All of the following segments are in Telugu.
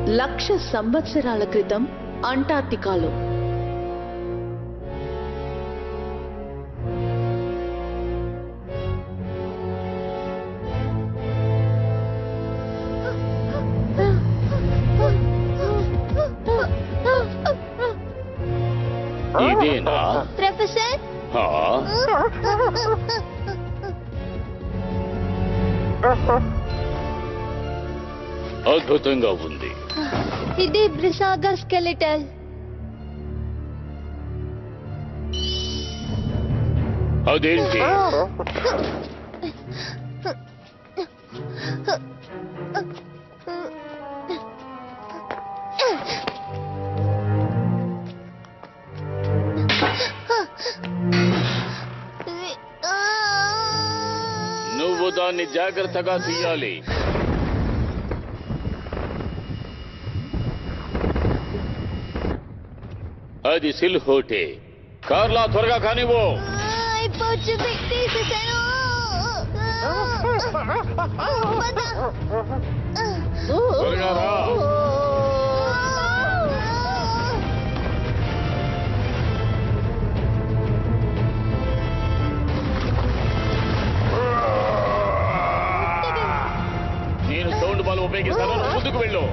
1,00,000 సంవత్సరాల క్రితం అంటార్క్టికాలో ఇదేనా ప్రొఫెసర్? అద్భుతంగా ఉంది. ఇది బ్రిసాగర్ స్కెలిటల్. అదేంటి? నువ్వు దాన్ని జాగ్రత్తగా తీయాలి. అది సిల్హోటే. కార్లా త్వరగా కానివ్వు. అయిపోతుంది, తీసేసాను. త్వరగా రా. నేను సౌండ్ బాల్ ఉపయోగిస్తాను, నువ్వు ముందుకు వెళ్ళు.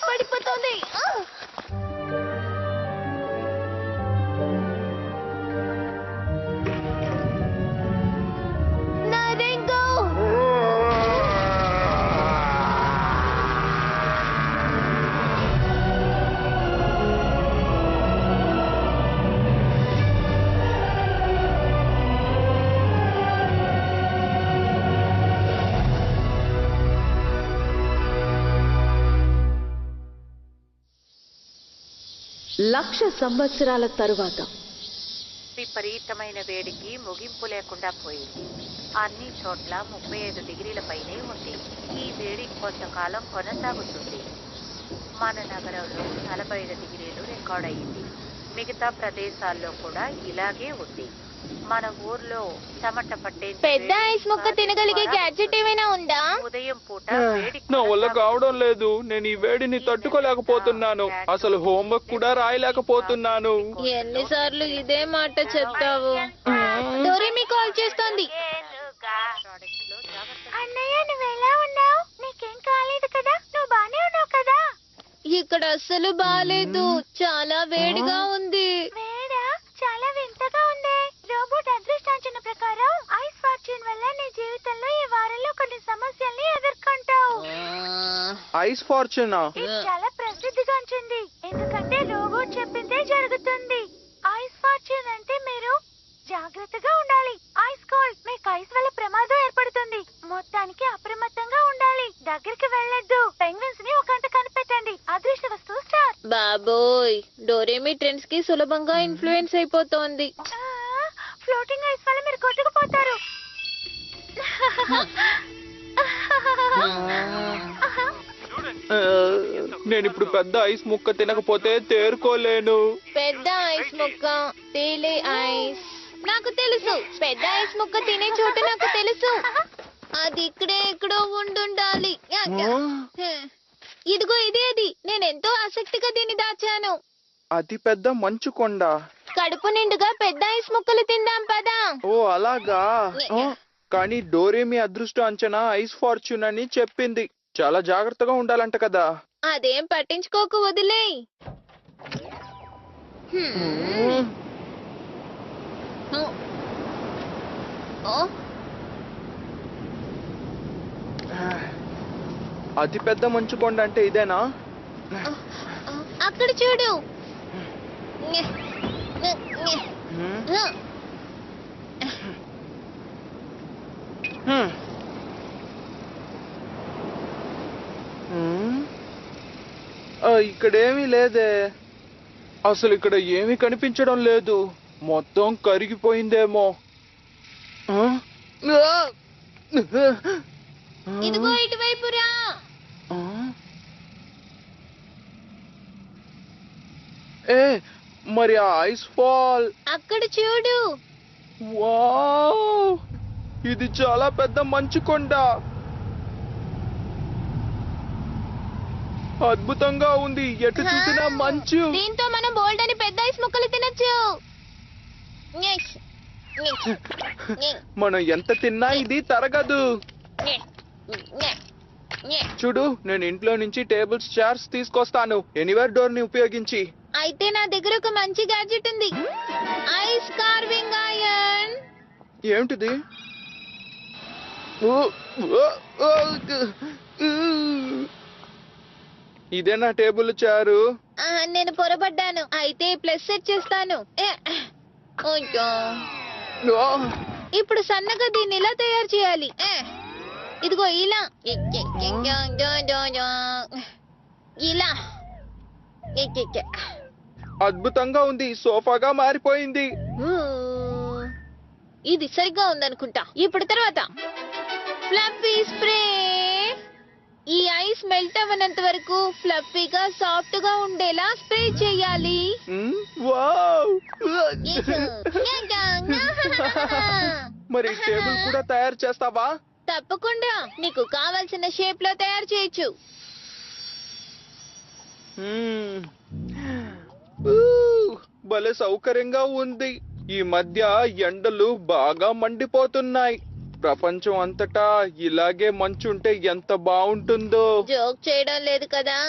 పడిపోతుంది. నా రింగు. లక్ష సంవత్సరాల తరువాత విపరీతమైన వేడికి ముగింపు లేకుండా పోయింది. అన్ని చోట్ల 35 డిగ్రీల పైనే ఉంది. ఈ వేడి కొంతకాలం కొనసాగుతుంది. మన నగరంలో 45 డిగ్రీలు రికార్డ్ అయింది. మిగతా ప్రదేశాల్లో కూడా ఇలాగే ఉంది. మన ఊర్లో చెమట పట్టే పెద్ద ఐస్ ముక్క తినగలిగే గ్యాడ్జెట్ ఏమైనా ఉందా? ఉదయం పూట నా వల్ల కావడం లేదు. నేను ఈ వేడిని తట్టుకోలేకపోతున్నాను. అసలు హోంవర్క్ కూడా రాయలేకపోతున్నాను. ఎన్నిసార్లు ఇదే మాట చెప్తావు? డోరేమి కాల్ చేస్తోంది. అన్నయ్య, నువ్వెలా ఉన్నావు? నీకేం కాలేదు కదా? నువ్వు బానే ఉన్నావు కదా? ఇక్కడ అస్సలు బాలేదు. చాలా వేడిగా ఉంది. వేడా? చాలా వింతగా ఉంది. రోబోట్ అదృష్టాంచన ప్రకారం ఐస్ ఫార్చ్యూన్ వల్ల నీ జీవితంలో ఈ వారంలో కొన్ని సమస్యల్ని ఎదుర్కొంటావు. ఐస్ ఫార్చ్యూనా? ఇది చాలా ప్రసిద్ధిగాంచింది, ఎందుకంటే రోబోట్ చెప్పిందే జరుగుతుంది. ఐస్ ఫార్చ్యూన్ అంటే మీరు జాగ్రత్తగా ఉండాలి. ఐస్ కోల్డ్, మీకు ఐస్ వల్ల ప్రమాదం ఏర్పడుతుంది. మొత్తానికి అప్రమత్తంగా ఉండాలి. దగ్గరికి వెళ్ళొద్దు. పెంగ్విన్స్ ని ఒక గంట కనిపెట్టండి. అదృష్ట వస్తువు స్టార్. బాబోయ్, డోరేమి ట్రెండ్స్ కి సులభంగా ఇన్ఫ్లుయెన్స్ అయిపోతోంది. ఫ్లోటింగ్ ఐస్ వల్ల మీరు కొట్టుకుపోతారు. నేను ఇప్పుడు పెద్ద ఐస్ ముక్క తినకపోతే తేరుకోలేను. పెద్ద ఐస్ ముక్క, తేలే ఐస్. నాకు తెలుసు, పెద్ద ఐస్ ముక్క తినే చోటు నాకు తెలుసు. అది ఇక్కడే ఎక్కడో ఉండుండాలి. ఇదిగో ఇదే అది. నేనెంతో ఆసక్తిగా దీన్ని దాచాను. అతి పెద్ద మంచు కొండ. కడుపు నిండుగా పెద్ద ఐస్ ముక్కలు తిందాం పదా. ఓ అలాగా. కానీ డోరేమి అదృష్ట అంచనా ఐస్ ఫార్చ్యూన్ అని చెప్పింది. చాలా జాగ్రత్తగా ఉండాలంట కదా. అదేం పట్టించుకోకు, వదిలేయ్. అతి పెద్ద మంచు కొండ అంటే ఇదేనా? అక్కడ చూడు. ఇక్కడేమీ లేదే. అసలు ఇక్కడ ఏమీ కనిపించడం లేదు. మొత్తం కరిగిపోయిందేమో. ఆ? ఆ! ఇదిగో ఇటువైపు రా. ఆ? ఏ మరి ఆ ఐస్ ఫాల్. అక్కడ చూడు. వావ్, ఇది చాలా పెద్ద మంచు కొండ. అద్భుతంగా ఉంది. ఎటు చూసినా మంచు. దీంతో మనం బోల్డ్ అని పెద్ద ఐస్ ముక్కలు తినొచ్చు. మనం ఎంత తిన్నా ఇది తరగదు. చూడు, నేను ఇంట్లో నుంచి టేబుల్స్, చైర్స్ తీసుకొస్తాను ఎనీవేర్ డోర్ ని ఉపయోగించి. అయితే నా దగ్గర ఒక మంచి గ్యాడ్జెట్ ఉంది. Ice carving iron. ఏమిటిది? ఓ, ఓ, ఓ, ఇదే నా టేబుల్ చారు. నేను పొరపడ్డాను. అయితే ప్లస్ సెట్ చేస్తాను. ఓయ్యో. ఓ, ఇప్పుడు సన్నగా దీన్ని ఇలా తయారు చేయాలి. ఇదిగో ఇలా ఇలా. అద్భుతంగా ఉంది. సోఫాగా మారిపోయింది. ఇది సరిగ్గా ఉందనుకుంటా. ఇప్పుడు తర్వాత ఫ్లఫీ స్ప్రే. ఈ ఐస్ మెల్ట్ అవ్వనంత వరకు ఫ్లఫీగా సాఫ్ట్ గా ఉండేలా స్ప్రే చేయాలి. వావ్. మరి టేబుల్ కూడా తయారు చేస్తావా? తప్పకుండా. నీకు కావాల్సిన షేప్ లో తయారు చేయొచ్చు. భలే సౌకర్యంగా ఉంది. ఈ మధ్య ఎండలు బాగా మండిపోతున్నాయి. ప్రపంచం అంతటా ఇలాగే మంచుంటే ఎంత బాగుంటుందో. జోక్ చేయడం లేదు కదా.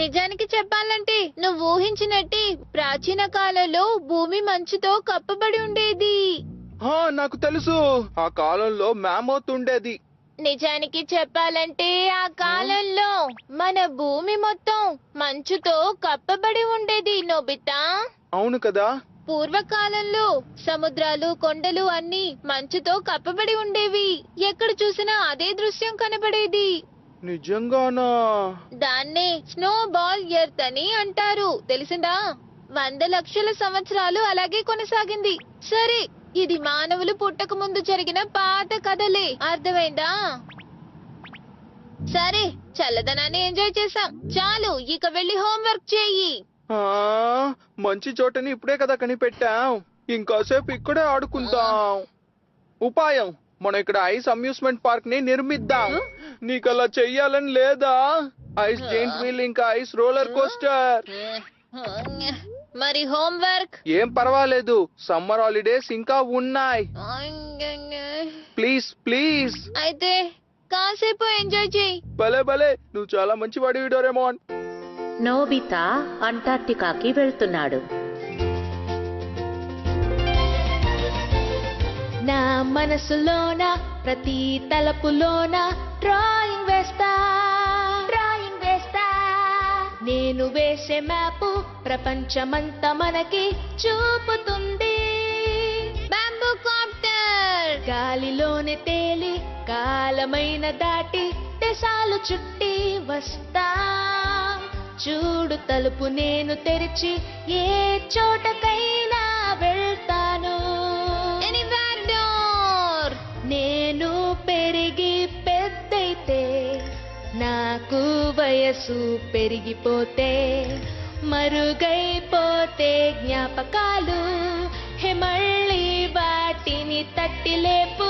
నిజానికి చెప్పాలంటే నువ్వు ఊహించినట్టే ప్రాచీన కాలంలో భూమి మంచుతో కప్పబడి ఉండేది. నాకు తెలుసు. ఆ కాలంలో మ్యామోత్ ఉండేది. నిజానికి చెప్పాలంటే ఆ కాలంలో మన భూమి మొత్తం మంచుతో కప్పబడి ఉండేది నోబితా. అవును కదా. పూర్వకాలంలో సముద్రాలు, కొండలు అన్ని మంచుతో కప్పబడి ఉండేవి. ఎక్కడ చూసినా అదే దృశ్యం కనబడేది. నిజంగానా? దాన్నే స్నో బాల్ ఎర్త్ అని అంటారు. తెలిసిందా? 100 లక్షల సంవత్సరాలు అలాగే కొనసాగింది. సరే, ఇది మానవులు పుట్టక ముందు జరిగిన పాత కథలే. అర్థమైందా? సరే, చల్లదనాన్ని ఎంజాయ్ చేసాం. చాలు, ఇక వెళ్ళి హోంవర్క్ చేయి. మంచి చోటని ఇప్పుడే కదా కనిపెట్టాం. ఇంకాసేపు ఇక్కడే ఆడుకుందాం. ఉపాయం, మనం ఇక్కడ ఐస్ అమ్యూస్మెంట్ పార్క్ ని నిర్మిద్దాం. నీకు అలా చెయ్యాలని లేదా? ఐస్ జైంట్ వీల్ ఇంకా ఐస్ రోలర్ కోస్టర్. మరి హోంవర్క్? ఏం పర్వాలేదు, సమ్మర్ హాలిడేస్ ఇంకా ఉన్నాయి. Please please. అయితే కాసేపు ఎంజాయ్ చేయి. భలే భలే, నువ్వు చాలా మంచి వాడివి డోరేమోన్. నోబితా అంటార్క్టికాకి వెళ్తున్నాడు. నా మనసులోన ప్రతి తలపులోన డ్రాయింగ్ వేస్తా. నేను వేసే మ్యాపు ప్రపంచమంతా మనకి చూపుతుంది. Bamboo copter. గాలిలోనే తేలి కాలమైన దాటి దేశాలు చుట్టి వస్తా. చూడు, తలుపు నేను తెరిచి ఏ చోటకైనా వెళ్తాను. Anywhere door. నేను పెరిగి పెద్దయితే, నాకు వయసు పెరిగిపోతే, మరుగైపోతే జ్ఞాపకాలు మళ్ళీ వాటిని తట్టి లేపు.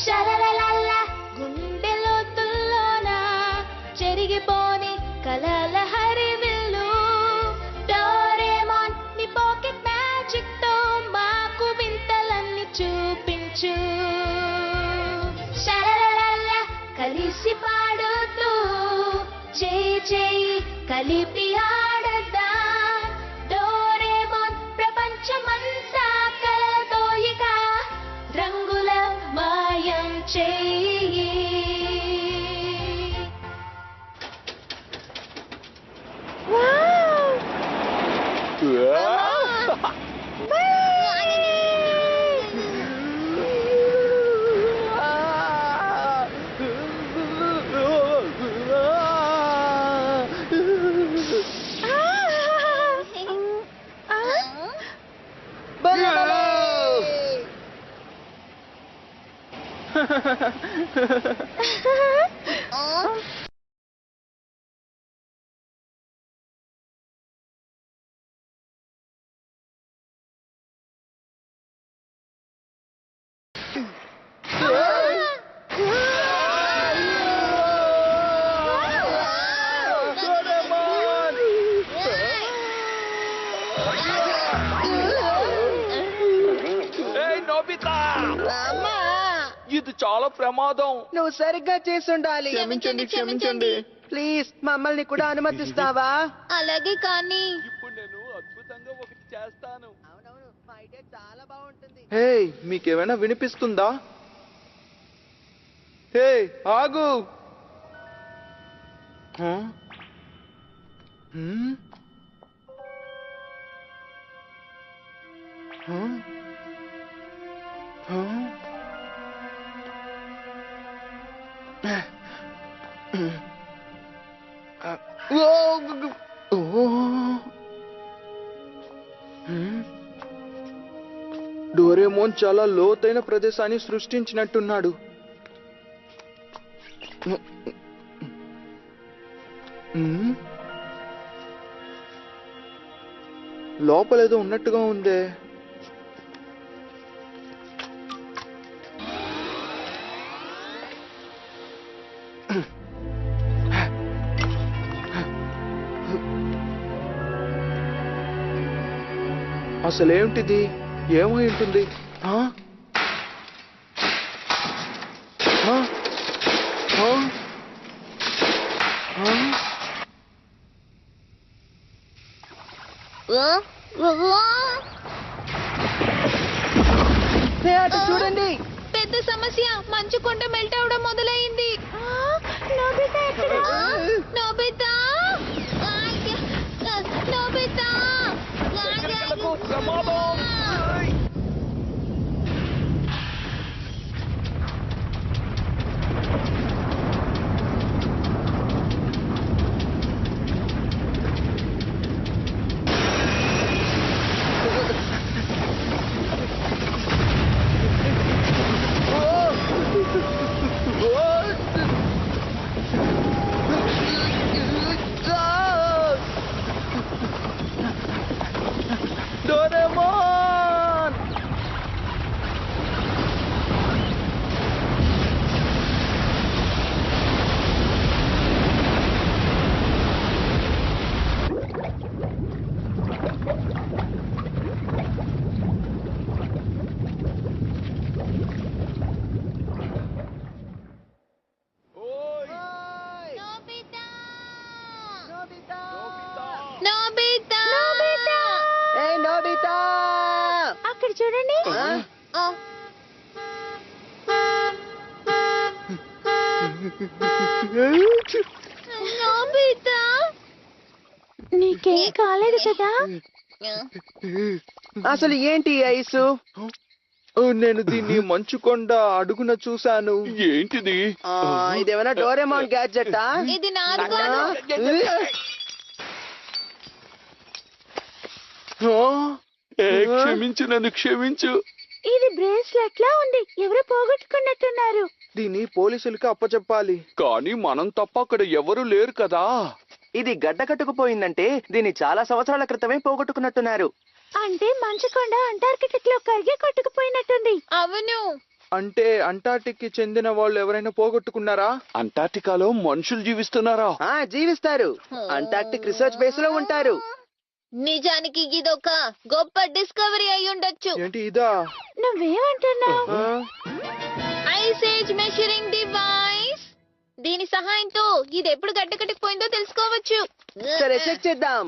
షరలల గుండె లోతుల్లోన చెరిగిపోని కలల హరివిల్లు. డోరేమోన్ నీ పాకెట్ మ్యాజిక్ తో మాకు వింతలన్నీ చూపించు. షరలల కలిసి పాడుతూ చేయి చేయి కలిపి ఆడదా. డోరేమోన్ ప్రపంచమంతా కలతో ఇక రంగుల మాయం చేయి. నోబితా ఇది చాలా ప్రమాదం. నువ్వు సరిగ్గా చేసుండాలి. క్షమించండి. ప్లీజ్ మమ్మల్ని కూడా అనుమతిస్తావా? అలాగే కానీ ఇప్పుడు నేను అద్భుతంగా ఒకటి చేస్తాను. అవునవును, మా ఐడియా చాలా బాగుంటుంది. హే, మీకేమైనా వినిపిస్తుందా? హే, ఆగు. హ? హ్మ్? హ? హ? డోరేమోన్ చాలా లోతైన ప్రదేశాన్ని సృష్టించినట్టున్నాడు. లోపలేదో ఉన్నట్టుగా ఉందే. అసలేమిటిది? ఏమై ఉంటుంది? ఆ? ఆ? ఆ? ఆ? అటు చూడండి. పెద్ద సమస్య, మంచు కొండ మెల్ట్ అవడం మొదలైంది. నోబితా ఎక్కడ? Nobita Nobita Doraemon! నోబితా ఏయ్ నోబితా! అక్కడ చూడండి. నోబితా నీకేం కాలేదు కదా? అసలు ఏంటి ఈ ఐసు? నేను దీన్ని మంచుకొండ అడుగున చూశాను. ఏంటిది? ఇదేమైనా డోరేమాన్ గ్యాడ్జెటా? ఇది నాది కాదు. క్షమించు, నన్ను క్షమించు. ఇది బ్రేస్లెట్ లా ఉంది. ఎవరో పోగొట్టుకున్నట్టున్నారు. దీన్ని పోలీసులకు అప్పచెప్పాలి. కానీ మనం తప్ప అక్కడ ఎవరు లేరు కదా. ఇది గడ్డ కట్టుకుపోయిందంటే దీన్ని చాలా సంవత్సరాల క్రితమే పోగొట్టుకున్నట్టున్నారు. అంటే మంచుకొండ అంటార్కిటిక్ లో కరిగి కొట్టుకుపోయినట్టుంది. అవును. అంటే అంటార్టిక్ కి చెందిన వాళ్ళు ఎవరైనా పోగొట్టుకున్నారా? అంటార్టికాలో మనుషులు జీవిస్తున్నారా? జీవిస్తారు. అంటార్క్టిక్ రీసెర్చ్ బేస్ లో ఉంటారు. నిజానికి ఇదొక గొప్ప డిస్కవరీ అయి ఉండొచ్చు. ఏంటి ఇదా? నువ్వేమంటున్నావు? Ice age measuring device. దీని సహాయంతో ఇది ఎప్పుడు గడ్డకట్టుకుపోయిందో తెలుసుకోవచ్చు. సరే చెక్ చేద్దాం.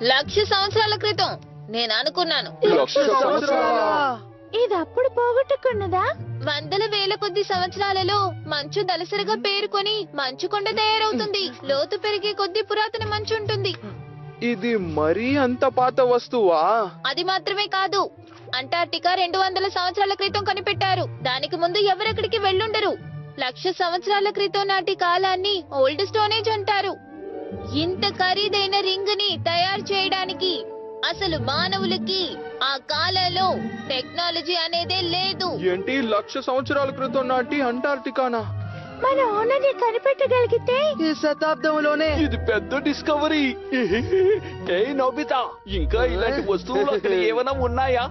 1,00,000 సంవత్సరాల క్రితం నేను అనుకున్నాను. ఇది అప్పుడు పోగొట్టుకున్నదా? వందల వేల కొద్ది సంవత్సరాలలో మంచు దలసరిగా పేరుకొని మంచు కొండ తయారవుతుంది. లోతు పెరిగే కొద్ది పురాతన మంచు ఉంటుంది. ఇది మరీ అంత పాత వస్తువా? అది మాత్రమే కాదు, అంటార్టికా 200 సంవత్సరాల క్రితం కనిపెట్టారు. దానికి ముందు ఎవరెక్కడికి వెళ్ళుండరు. 1,00,000 సంవత్సరాల క్రితం నాటి కాలాన్ని ఓల్డ్ స్టోనేజ్ అంటారు. ఇంత ఖరీదైన రింగ్ ని తయారు చేయడానికి అసలు మానవులకి ఆ కాలంలో టెక్నాలజీ అనేదే లేదు. ఏంటి 1,00,000 సంవత్సరాల క్రితం నాటి అంటార్టికానా? మన ఓనర్ని కనిపెట్టగలిగితే ఈ శతాబ్దంలోనే ఇది పెద్ద డిస్కవరీ. నోబితా, ఇంకా ఇలాంటి వస్తువులు అక్కడ ఏమైనా ఉన్నాయా?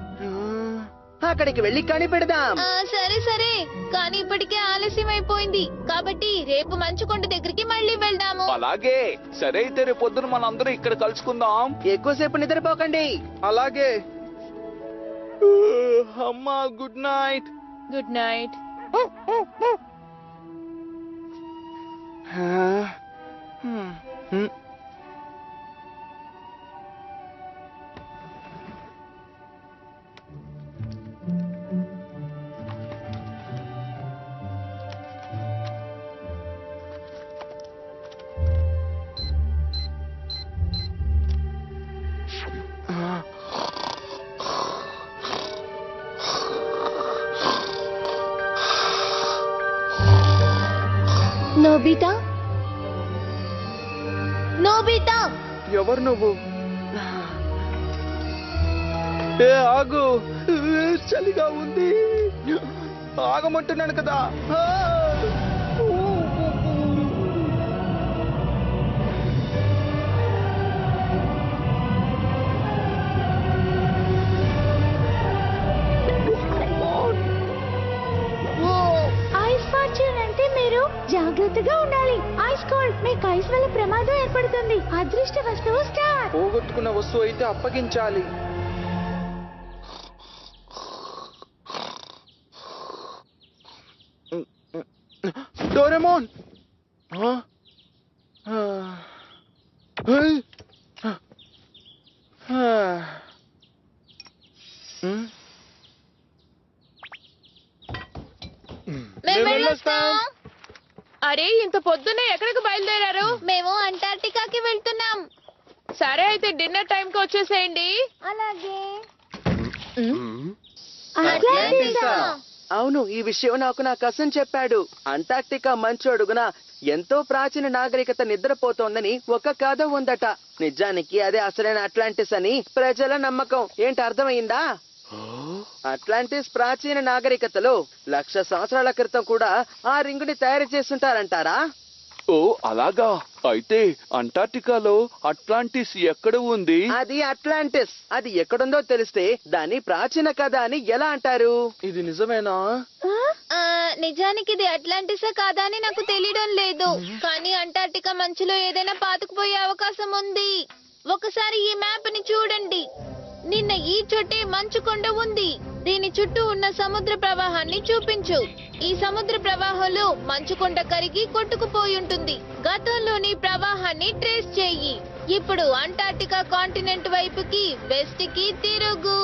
అక్కడికి వెళ్ళి కనిపెడదాం. సరే సరే, కానీ ఇప్పటికే ఆలస్యం అయిపోయింది. కాబట్టి రేపు మంచుకొండ దగ్గరికి మళ్ళీ వెళ్దాము. అలాగే. సరే అయితే రేపు పొద్దున మనందరం ఇక్కడ కలుసుకుందాం. ఎక్కువసేపు నిద్రపోకండి. అలాగే. అమ్మా, good night. Good night. Nobita, Nobita, ఎవరు నువ్వు? ఏ ఆగు, చలిగా ఉంది. ఆగమంటున్నాను కదా. ఐస్ ఫార్చ్యూన్ అంటే మీరు జాగ్రత్తగా ఉండాలి. ఐస్ కోల్డ్, మీకు ఐస్ వల్ల ప్రమాదం ఏర్పడుతుంది. అదృష్ట వస్తువు స్టార్. పోగొట్టుకున్న వస్తువు అయితే అప్పగించాలి. డోరేమోన్. మేము వెళ్ళొస్తాం. అరే, ఇంత పొద్దున్నే ఎక్కడికి బయలుదేరారు? మేము అంటార్టికాకి వెళ్తున్నాం. సరే అయితే డిన్నర్ టైం కి వచ్చేసేయండి. అలాగే. అవును, ఈ విషయం నాకు నా కజిన్ చెప్పాడు. అంటార్క్టికా మంచు అడుగున ఎంతో ప్రాచీన నాగరికత నిద్రపోతోందని ఒక కథ ఉందట. నిజానికి అదే అసలైన అట్లాంటిస్ అని ప్రజల నమ్మకం. ఏంటి, అర్థమైందా? అట్లాంటిస్ ప్రాచీన నాగరికతలో 1,00,000 సంవత్సరాల క్రితం కూడా ఆ రింగుని తయారు చేస్తుంటారంటారా? ఓ అలాగా. అయితే అంటార్టికాలో అట్లాంటిస్ ఎక్కడ ఉంది? అది అట్లాంటిస్. అది ఎక్కడుందో తెలిస్తే దాన్ని ప్రాచీన కథ అని ఎలా అంటారు? ఇది నిజమేనా? నిజానికి ఇది అట్లాంటిసా కాదా అని నాకు తెలియడం లేదు. కానీ అంటార్టికా మంచులో ఏదైనా పాతుకుపోయే అవకాశం ఉంది. ఒకసారి ఈ మ్యాప్ ని చూడండి. నిన్న ఈ చోటే మంచుకొండ ఉంది. దీని చుట్టూ ఉన్న సముద్ర ప్రవాహాన్ని చూపించు. ఈ సముద్ర ప్రవాహంలో మంచుకొండ కరిగి కొట్టుకుపోయి ఉంటుంది. గతంలోని ప్రవాహాన్ని ట్రేస్ చెయ్యి. ఇప్పుడు అంటార్టికా కాంటినెంట్ వైపుకి వెస్ట్ కి తిరుగు.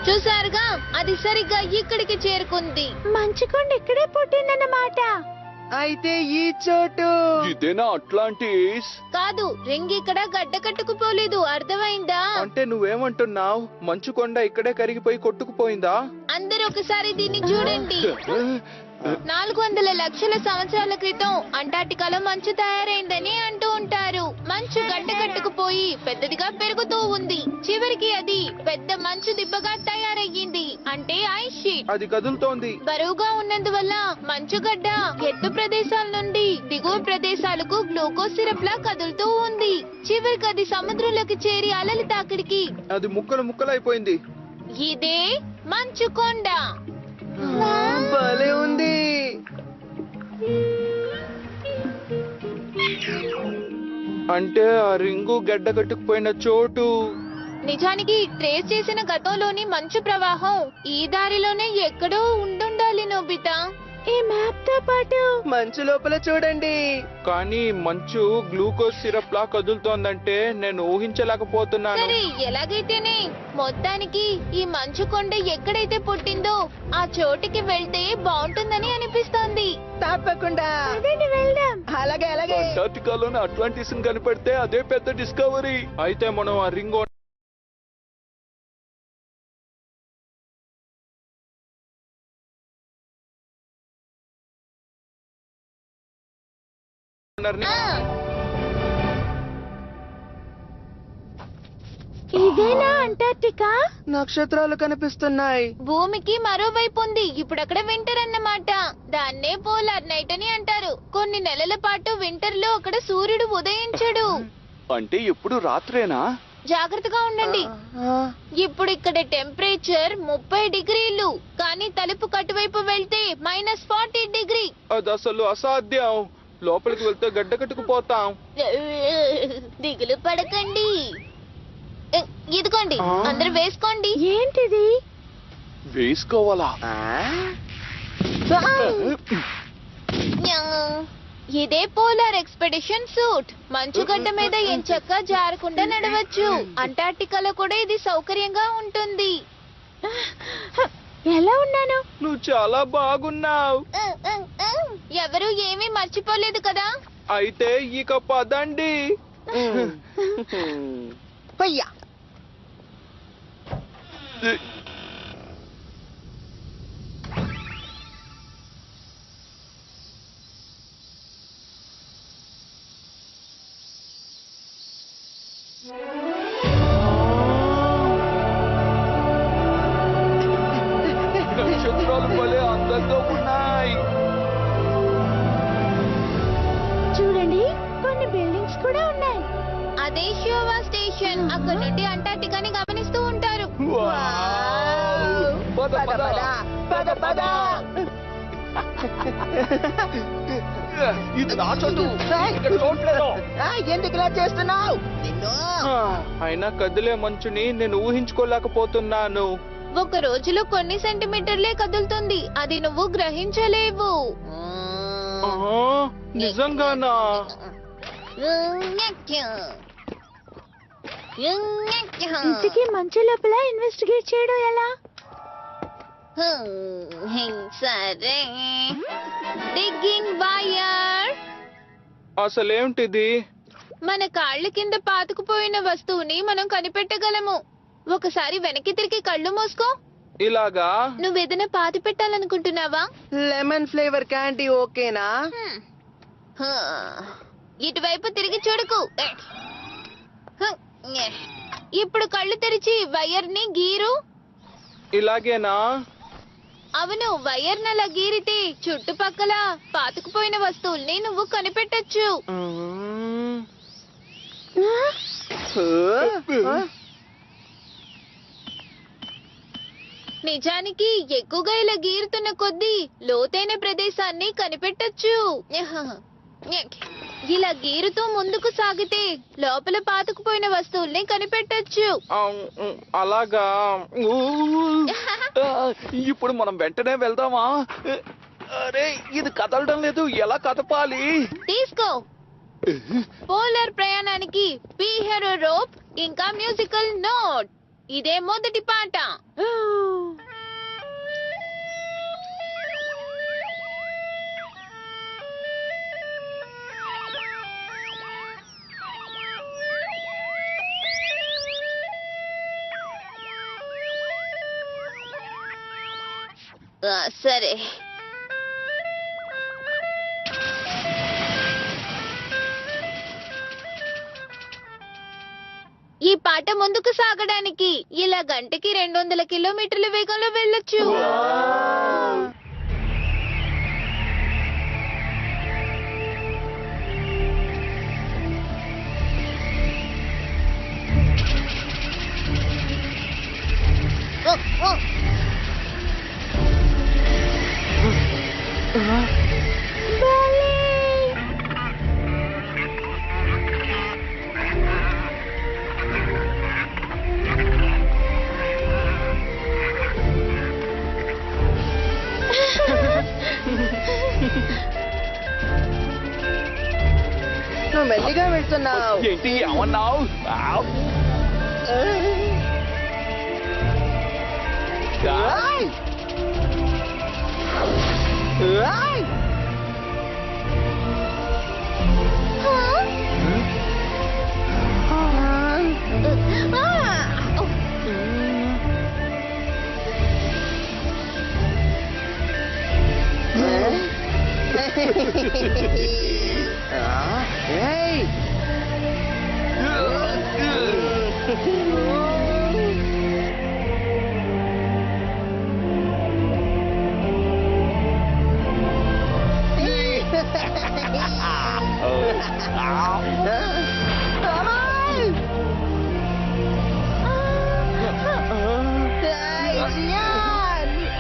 చూసారుగా, అది సరిగ్గా ఇక్కడికి చేరుకుంది. మంచుకొండ ఇక్కడే పుట్టిందన్నమాట. అయితే ఈ చోటు ఇదేనా అట్లాంటిస్? కాదు, రింగ్ ఇక్కడ గడ్డ కట్టుకుపోలేదు. అర్థమైందా? అంటే నువ్వేమంటున్నావు? మంచుకొండ ఇక్కడే కరిగిపోయి కొట్టుకుపోయిందా? అందరూ ఒకసారి దీన్ని చూడండి. 400 లక్షల సంవత్సరాల క్రితం అంటార్టికాలో మంచు తయారైందని అంటూ ఉంటారు. మంచు గడ్డ కట్టుకుపోయి పెద్దదిగా పెరుగుతూ ఉంది. చివరికి అది పెద్ద మంచు దిబ్బగా తయారయ్యింది. అంటే ఐస్ షీట్. అది కదులుతోంది. బరువుగా ఉన్నందువల్ల మంచుగడ్డ ఎత్తు ప్రదేశాల నుండి దిగువ ప్రదేశాలకు గ్లూకోజ్ సిరప్ లా కదులుతూ ఉంది. చివరికి అది సముద్రంలోకి చేరి అలలు తాకిడికి అది ముక్కలు ముక్కలైపోయింది. ఇదే మంచుకొండ. భలే ఉంది. అంటే ఆ రింగు గడ్డ కట్టుకుపోయిన చోటు. నిజానికి ట్రేస్ చేసిన గతంలోని మంచు ప్రవాహం ఈ దారిలోనే ఎక్కడో ఉండుండాలి నోబితా. ఈ మ్యాప్ తో పాటు మంచు లోపల చూడండి. కానీ మంచు గ్లూకోజ్ సిరప్ లా కదులుతోందంటే నేను ఊహించలేకపోతున్నాను. సరే, ఎలాగైతేనే మొత్తానికి ఈ మంచు కొండ ఎక్కడైతే పుట్టిందో ఆ చోటికి వెళ్తే బాగుంటుందని అనిపిస్తోంది. తప్పకుండా వెళ్దాం. అలాగే అలాగే. అంటార్టికాలోని అట్లాంటిస్ కనిపెడితే అదే పెద్ద డిస్కవరీ. అయితే మనం ఆ రింగ్ ఇదేనా అంటార్టికా? నక్షత్రాలు కనిపిస్తున్నాయి. భూమికి మరోవైపు ఉంది. ఇప్పుడు అక్కడ వింటర్ అన్నమాట. దాన్నే పోలార్ నైట్ అని అంటారు. కొన్ని నెలల పాటు వింటర్ లో అక్కడ సూర్యుడు ఉదయించడు. అంటే ఎప్పుడు రాత్రేనా? జాగ్రత్తగా ఉండండి. ఇప్పుడు ఇక్కడ టెంపరేచర్ 30 డిగ్రీలు, కానీ తలుపు కటువైపు వెళ్తే -40 డిగ్రీ. అది అసలు అసాధ్యం. లోపలికి వెళ్తే గడ్డ కట్టుకుపోతాం. దిగులు పడకండి. ఇదిగోండి, అందరూ వేసుకోండి. ఏంటిది? వేసుకోవాలా? ఇదే పోలార్ ఎక్స్పెడిషన్ సూట్. మంచుగడ్డ మీద ఎంచక్కా జారకుండా నడవచ్చు. అంటార్టికాలో కూడా ఇది సౌకర్యంగా ఉంటుంది. ఎలా ఉన్నాను? నువ్వు చాలా బాగున్నావు. ఎవరు ఏమీ మర్చిపోలేదు కదా. అయితే ఇక పదండి. పయ్యా. నక్షత్రాలు భలే అందంగా ఉన్నాయి. చూడండి, కొన్ని బిల్డింగ్స్ కూడా ఉన్నాయి. అదే షోవా స్టేషన్. అక్కడ నుండి అంటార్టికాని గమనిస్తూ ఉంటారు. వావ్! పద పద పద పద. ఇది నా చోటు. ఇక్కడ చోట్లేదు. ఎందుకు ఇలా చేస్తున్నావు? అయినా కదిలే మంచుని నేను ఊహించుకోలేకపోతున్నాను. ఒక రోజులో కొన్ని సెంటీమీటర్లే కదులుతుంది. అది నువ్వు గ్రహించలేవు. నిజంగానా? ఇంతకీ మంచు లోపల ఇన్వెస్టిగేట్ చేయడం ఎలా? సరే, డిగ్గింగ్ వైర్. అసలేంటిది? మన కాళ్ళ కింద పాతుకుపోయిన వస్తువుని మనం కనిపెట్టగలము. ఒకసారి వెనక్కి తిరిగి కళ్ళు మూసుకో. ఇలాగా? నువ్వేదైనా పాతి పెట్టాలనుకుంటున్నావా? లెమన్ ఫ్లేవర్ క్యాండీ ఓకేనా? ఇటువైపు తిరిగి చూడకు. ఇప్పుడు కళ్ళు తెరిచి వైర్ ని గీరు. ఇలాగేనా? అవును, వైర్ నలా గీరితే చుట్టుపక్కల పాతుకుపోయిన వస్తువుల్ని నువ్వు కనిపెట్టొచ్చు. నిజానికి ఎక్కువగా ఇలా గీరుతున్న కొద్దీ లోతైన ప్రదేశాన్ని కనిపెట్టొచ్చు. ఇలా గీరుతూ ముందుకు సాగితే లోపల పాతుకుపోయిన వస్తువుల్ని కనిపెట్టొచ్చు. అలాగా? ఇప్పుడు మనం వెంటనే వెళ్దామా? అరే, ఇది కదలడం లేదు. ఎలా కదపాలి? తీసుకో. పోలార్ ప్రయాణానికి పీహెరో రోప్ ఇంకా మ్యూజికల్ నోట్. ఇదే మొదటి పాట. సరే, ఈ పాట ముందుకు సాగడానికి ఇలా గంటకి 200 కిలోమీటర్ల వేగంలో వెళ్ళొచ్చు. నువ్వు మెల్లిగా వెళ్తున్నావు. ఏంటి ఏమన్నావు? Hey!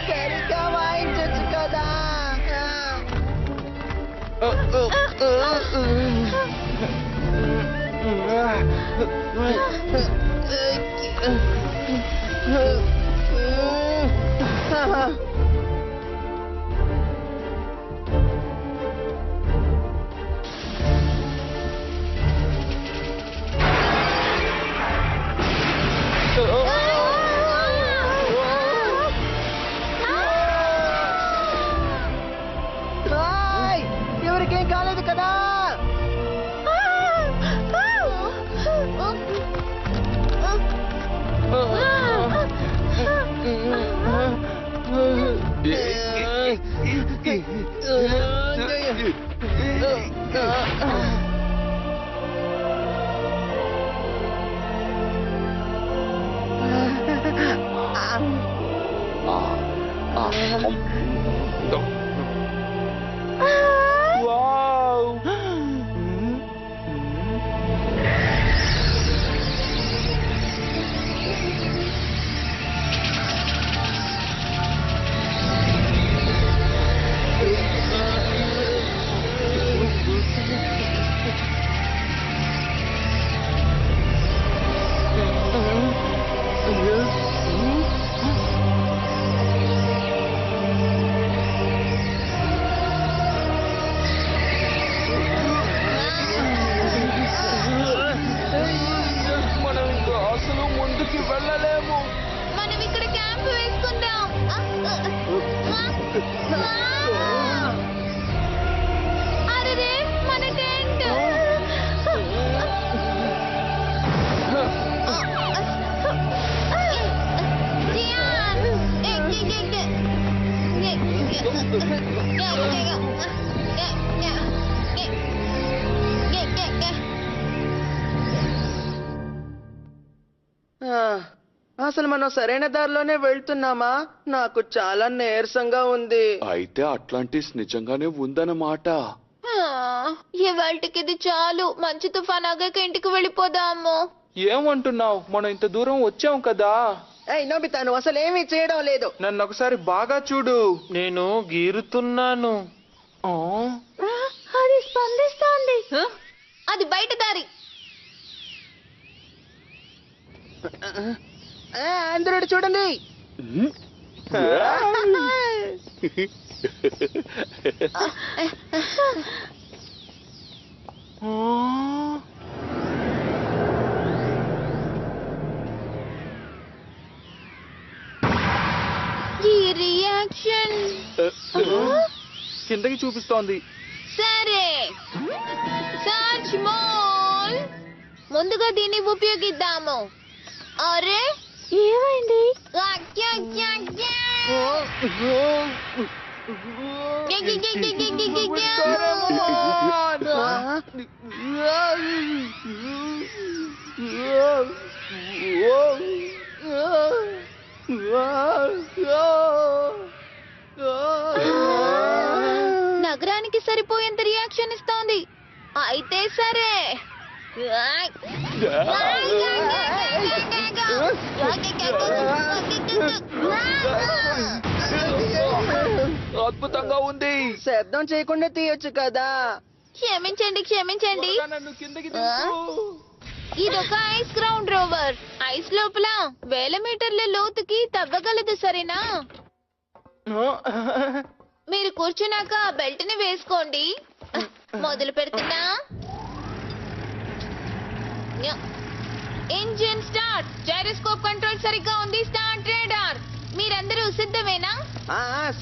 సరిగ్గా వాయించొచ్చు కదా. హాయ్! ఎవరికేం కాలేదు కదా. వావ్! మనం ఇంకా అసలు ముందుకి వెళ్ళలేము. మనం ఇక్కడ క్యాంప్ వేసుకుందాం. అరెరే, మన టెంట్. జియాన్, అసలు మనం సరైన దారిలోనే వెళ్తున్నామా? నాకు చాలా నీరసంగా ఉంది. అయితే అట్లాంటిస్ నిజంగానే ఉందన్నమాట. ఇవాళకి ఇది చాలు. మంచి తుఫాన్ ఆగాక ఇంటికి వెళ్ళిపోదాము. ఏమంటున్నావు? మనం ఇంత దూరం వచ్చాం కదా. నోబితా, నువ్వు అసలు ఏమీ చేయడం లేదు. నన్ను ఒకసారి బాగా చూడు. నేను గీరుతున్నాను. ఆ? అది స్పందిస్తోంది. అది బయట దారి. అందరూ చూడండి. ఈ రియాక్షన్ కిందకి చూపిస్తోంది. సరే, సర్చ్ మోల్. ముందుగా దీన్ని ఉపయోగిద్దాము. అరే, ఏమైంది? క్యా, క్యా, క్యా. క్యా, క్యా, క్యా, క్యా, క్యా, క్యా, క్యా. నగరానికి సరిపోయేంత రియాక్షన్ ఇస్తోంది. అయితే సరే. అద్భుతంగా ఉంది. శబ్దం చేయకుండా తీయొచ్చు కదా. క్షమించండి, క్షమించండి. నన్ను కిందకి ఇదొక ఐస్ గ్రౌండ్ రోవర్. ఐస్ లోపల వేల మీటర్ల లోతుకి తవ్వగలదు, సరేనా? మీరు కూర్చున్నాక బెల్ట్ ని వేసుకోండి. మొదలు పెడుతున్నా. Engine start. జైరోస్కోప్ కంట్రోల్ సరిగ్గా ఉంది. Start radar. మీరందరూ సిద్ధమేనా?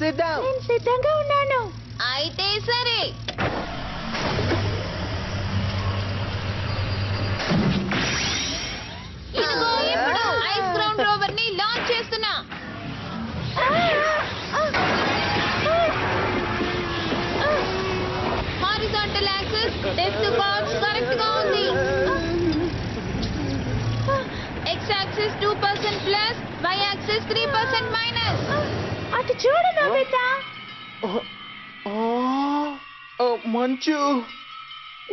సిద్ధం. నేను సిద్ధంగా ఉన్నాను. అయితే సరే. ఇదిగో ఇప్పుడు ఐస్ గ్రౌండ్ రోవర్ ని లాంచ్ చేస్తున్నా. Horizontal axis depth box correct గా ఉంది. X axis 2% plus, Y axis 3% minus. అటు చూడు నోబితా. మంచు.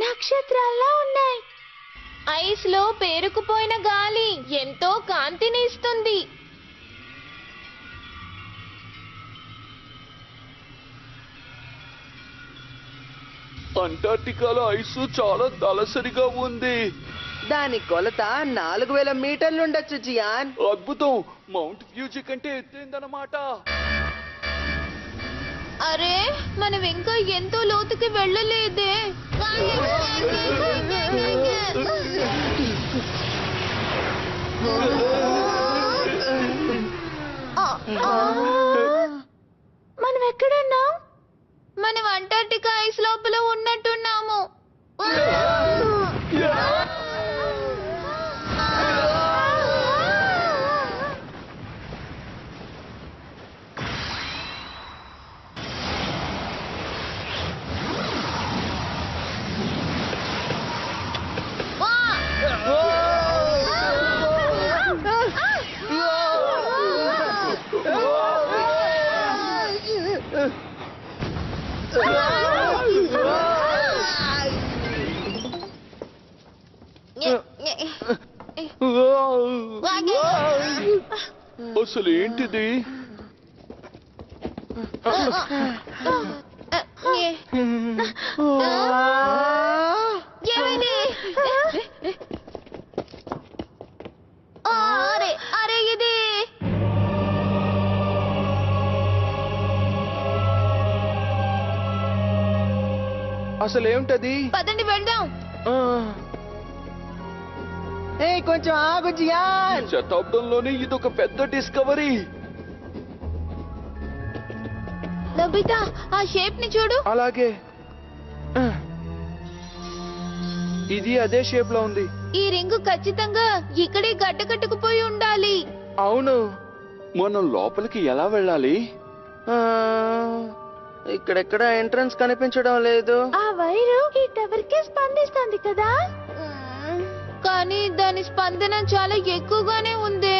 నక్షత్రాల్లా ఉన్నాయి. ఐస్ లో పేరుకుపోయిన గాలి ఎంతో కాంతిని ఇస్తుంది. అంటార్టికాలో ఐస్ చాలా దళసరిగా ఉంది. దాని కొలత 4000 మీటర్లుండొచ్చు జియాన్. అద్భుతం, మౌంట్ ఫ్యూజీ కంటే ఎత్తైందన్నమాట. అరే మనం ఇంకా ఎంతో లోతుకి వెళ్ళలేదే. మనం ఎక్కడున్నాం? మనం అంటార్టికా ఐస్ లోపల ఉన్నట్టున్నాము. అసలు ఏంటిది? అరే ఇది అసలు ఏమిటది? పదండి వెళ్దాం. కొంచెం ఆగు జియాన్. శతాబ్దంలోనే ఇదొక పెద్ద డిస్కవరీ. నబితా ఆ షేప్ ని చూడు. అలాగే, ఇది అదే షేప్ లో ఉంది. ఈ రింగు ఖచ్చితంగా ఇక్కడే గడ్డకట్టుకుపోయి ఉండాలి. అవును, మనం లోపలికి ఎలా వెళ్ళాలి? ఇక్కడెక్కడ ఎంట్రన్స్ కనిపించడం లేదు. ఆ వైరు ఈ టవర్ కి స్పందిస్తుంది కదా. కానీ దాని స్పందన చాలా ఎక్కువగానే ఉంది.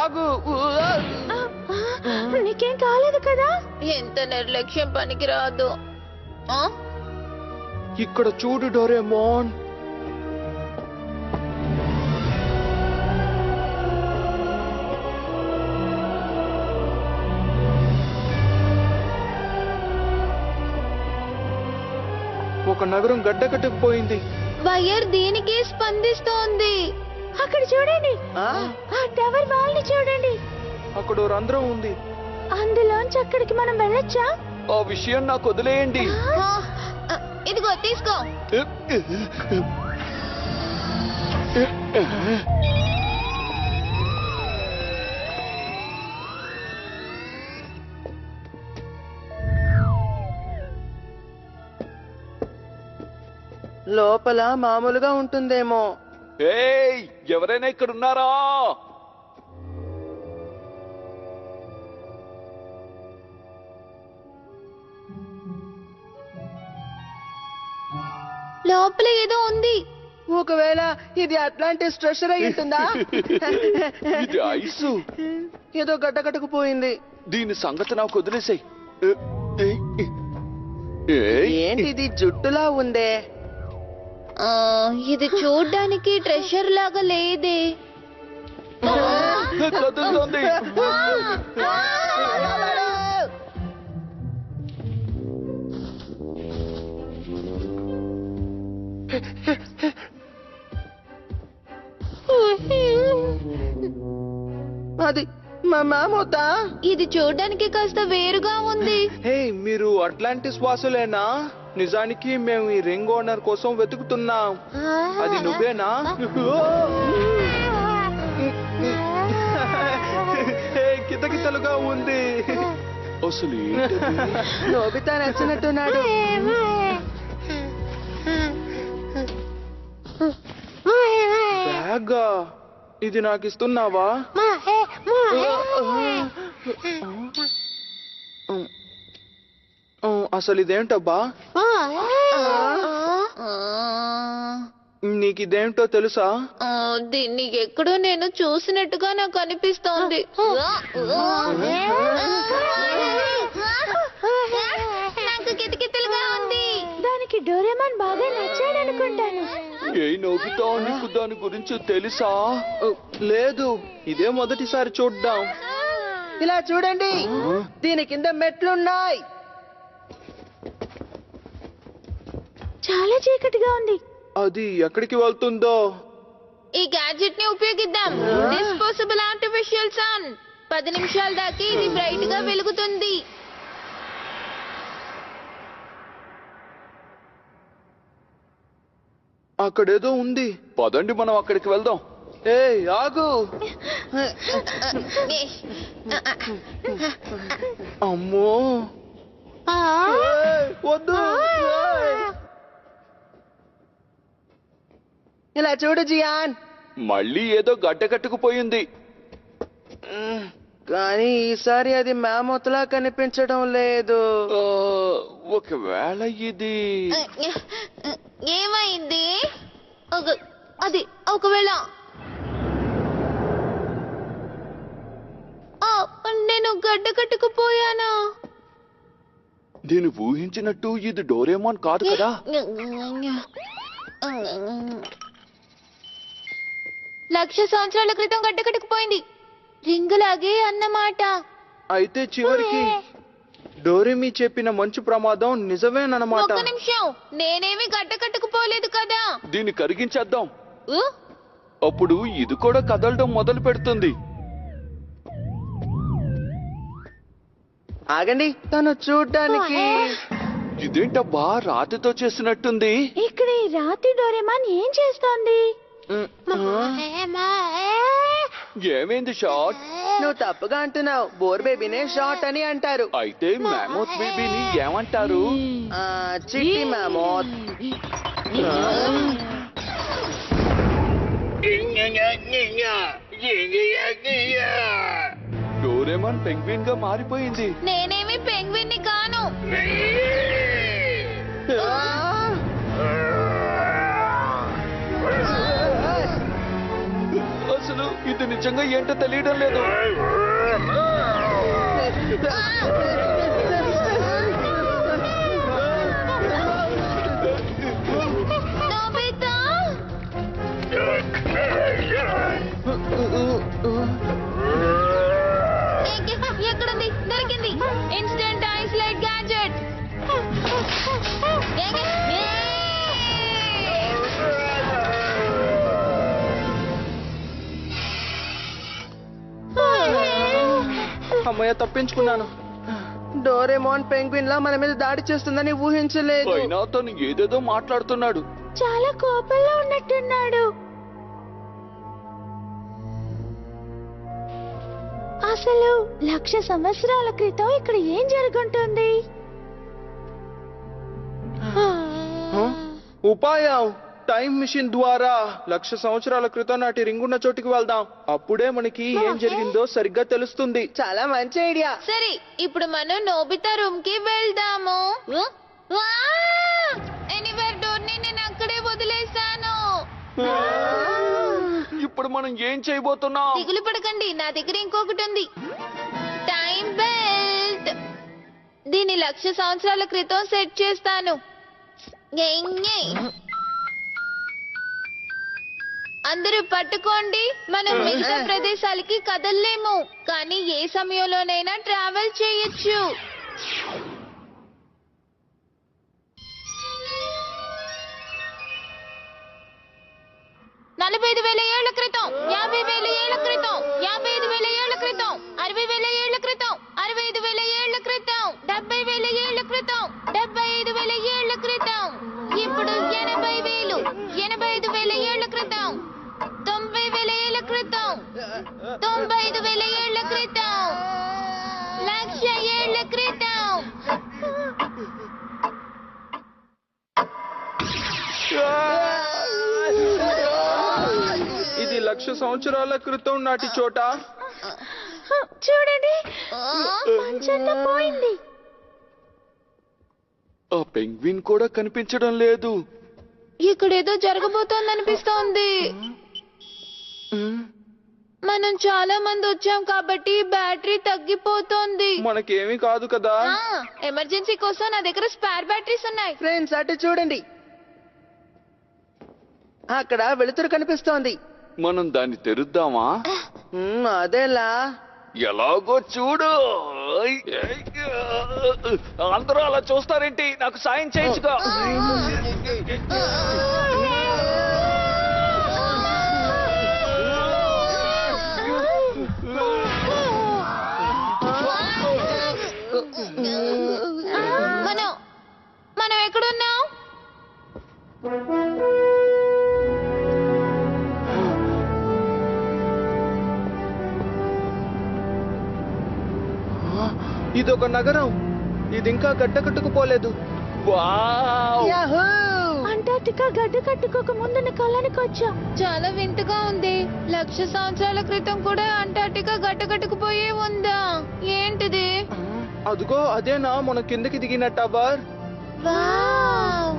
ఆగు. నీకేం కాలేదు కదా? ఎంత నిర్లక్ష్యం పనికిరాదు. ఇక్కడ చూడు డోరేమోన్. ఒక నగరం గడ్డకట్టుకుపోయింది. వైర్ దీనికి స్పందిస్తోంది. అక్కడ చూడండి, ఆ టవర్ వాల్ ని చూడండి. అక్కడ ఓ రంధ్రం ఉంది. అందులోంచి అక్కడికి మనం వెళ్ళొచ్చా? ఆ విషయం నాకు వదిలేయండి. ఇదిగో తీసుకో. లోపల మామూలుగా ఉంటుందేమో. ఏయ్, ఎవరైనా ఇక్కడ ఉన్నారా? లోపల ఏదో ఉంది. ఒకవేళ ఇది అట్లాంటిస్ ట్రెషర్ అయి ఉంటుందా? ఇది ఐసు. ఏదో గడ్డకట్టుకుపోయింది. దీని సంగతి నాకు వదిలేసాయి. ఏంటిది జుట్టులా ఉందే? ఇది చూడ్డానికి ట్రెషర్ లాగా లేదే. కదులుతోంది. అది మా మామూతా? ఇది చూడ్డానికి కాస్త వేరుగా ఉంది. హే, మీరు అట్లాంటిస్ వాసులేనా? నిజానికి మేము ఈ రింగ్ ఓనర్ కోసం వెతుకుతున్నాం. అది నువ్వేనా? కితకితలుగా ఉంది. అసలు నోబితా నచ్చినట్టున్నాడు. బ్యాగా, ఇది నాకు ఇస్తున్నావా? అసలు ఇదేంటబ్బా? నీకు ఇదేంటో తెలుసా? దీన్ని ఎక్కడో నేను చూసినట్టుగా నాకు అనిపిస్తోంది. నాకు కితకితలుగా ఉంది. దానికి డోరేమోన్ డోరేమాన్ బాగా నచ్చాడు అనుకుంటాను. ఏ నోబితా, నీకు దాని గురించి తెలుసా? లేదు, ఇదే మొదటిసారి చూడ్డాం. ఇలా చూడండి, దీని కింద మెట్లున్నాయి. చాలా చీకటిగా ఉంది. అది ఎక్కడికి వెళ్తుందో? ఈ గ్యాడ్జెట్ ని ఉపయోగిద్దాం. Disposable artificial sun. 10 నిమిషాల దాకా ఇది బ్రైట్ గా వెలుగుతుంది. అక్కడేదో ఉంది, పదండి మనం అక్కడికి వెళ్దాం. ఏ ఆగు! అమ్మో, ఏయ్, వద్దు! ఏయ్! ఇలా చూడు జియాన్. మళ్ళీ ఏదో గడ్డ కట్టుకుపోయింది. కానీ ఈసారి అది మ్యామోత్లా కనిపించడం లేదు. ఒకవేళ ఇది ఏమైంది? అది ఒకవేళ నేను గడ్డ కట్టుకుపోయానా? దీన్ని ఊహించినట్టు ఇది డోరేమాన్ కాదు కదా. లక్ష సంవత్సరాల క్రితం గడ్డ కట్టుకుపోయింది. రింగులాగే అన్నమాట. అయితే చివరికి డోరేమి చెప్పిన మంచు ప్రమాదం నిజమేనన్నమాట. ఒక్క నిమిషం, నేనేమి గడ్డ కట్టుకుపోలేదు కదా. దీన్ని కరిగించేద్దాం. ఊ? అప్పుడు ఇది కూడా కదలడం మొదలు పెడుతుంది. ఆగండి, తను చూడ్డానికి. ఇదేంటబ్బా, రాతితో చేసినట్టుంది. ఇక్కడ ఈ రాతి డోరేమాన్ ఏం చేస్తోంది? ఏమైంది షార్ట్? నువ్వు తప్పుగా అంటున్నావు. బోర్ బేబీనే షార్ట్ అని అంటారు. అయితే మ్యామోత్ బేబీని ఏమంటారు? చిట్టి మ్యామోత్. డోరేమాన్ పెంగ్విన్ గా మారిపోయింది. నేనేమి పెంగ్విన్ ని కాను. అసలు ఇది నిజంగా ఏంటో తెలియడం లేదు. నోబితా! ఎక్కడుంది? దొరికింది. Instant ice light gadget. అమ్మయ్య, తప్పించుకున్నాను. డోరేమోన్ పెంగ్విన్ లా మన మీద దాడి చేస్తుందని ఊహించలేదు. అయినా తను ఏదేదో మాట్లాడుతున్నాడు. చాలా కోపంలో ఉన్నట్టున్నాడు. అసలు 1,00,000 సంవత్సరాల క్రితం ఇక్కడ ఏం జరుగుంటుంది? ఉపాయం, టైం మిషన్ ద్వారా 1,00,000 సంవత్సరాల క్రితం నాటి రింగున్న చోటికి వెళ్దాం. అప్పుడే మనకి ఏం జరిగిందో సరిగ్గా తెలుస్తుంది. చాలా మంచి ఐడియా. సరే, ఇప్పుడు మనం నోబితా రూమ్ కి వెళ్దాము. ఎనీవేర్ డోర్ ని నేను అక్కడే వదిలేశాను. ఇప్పుడు మనం ఏం చేయబోతున్నాం? దిగులు పడకండి, నా దగ్గర ఇంకొకటి ఉంది. Time belt. దీన్ని 1,00,000 సంవత్సరాల క్రితం సెట్ చేస్తాను. అందరూ పట్టుకోండి. మనం మిగతా ప్రదేశాలకి కదలలేము, కానీ ఏ సమయంలోనైనా ట్రావెల్ చేయొచ్చు. ఏళ్ల క్రితం, 50,000 ఏళ్ల క్రితం, 55,000 ఏళ్ల క్రితం, 60,000 ఏళ్ల క్రితం, 65,000 ఏళ్ల క్రితం, 70,000 ఏళ్ల క్రితం, 75,000 ఏళ్ల క్రితం, ఇప్పుడు 80,000, 85,000 ఏళ్ల క్రితం, 90,000 ఏళ్ల క్రితం, 95,000 ఏళ్ల క్రితం, 1,00,000 ఏళ్ల క్రితం. ఇది 1,00,000 సంవత్సరాల క్రితం నాటి చోట. చూడండి, మంచంతా పోయింది. ఆ పెంగ్విన్ కూడా కనిపించడం లేదు. ఇక్కడేదో జరగబోతోందనిపిస్తోంది. మనం చాలా మంది వచ్చాం కాబట్టి బ్యాటరీ తగ్గిపోతోంది. మనకేమీ కాదు కదా. ఎమర్జెన్సీ కోసం నా దగ్గర స్పేర్ బ్యాటరీస్ ఉన్నాయి. ఫ్రెండ్స్, అటు చూడండి. అక్కడ వెలుతురు కనిపిస్తోంది. మనం దాన్ని తెరుద్దామా? అదేలా. ఎలాగో చూడు. అందరూ అలా చూస్తారేంటి? నాకు సాయం చేయొచ్చుగా. మనం ఎక్కడున్నాం? ఇదొక నగరం. ఇది ఇంకా గడ్డ కట్టుకుపోలేదు. అంటార్టికా గడ్డ కట్టుకోక ముందున్న కాలానికి వచ్చా. చాలా వింతగా ఉంది. 1,00,000 సంవత్సరాల క్రితం కూడా అంటార్టికా గట్టకట్టుకుపోయే ఉందా? ఏంటిది? అదిగో అదేనా మన కిందకి దిగిన టవర్? వావ్!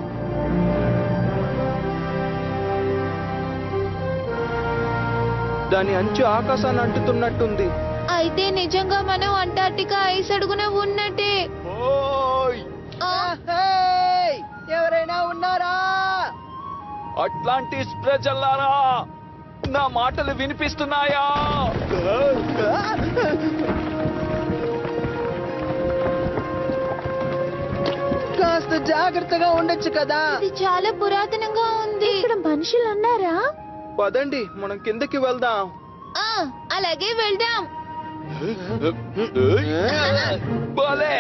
దాని అంచు ఆకాశాన్ని అంటుతున్నట్టుంది. అయితే నిజంగా మనం అంటార్టికా ఐస్ అడుగున ఉన్నట్టే. ఎవరైనా ఉన్నారా? అట్లాంటిస్ ప్రజలారా, నా మాటలు వినిపిస్తున్నాయా? కాస్త జాగ్రత్తగా ఉండొచ్చు కదా. ఇది చాలా పురాతనంగా ఉంది. ఇక్కడ మనుషులు ఉన్నారా? పదండి మనం కిందకి వెళ్దాం. అలాగే వెళ్దాం. భలే!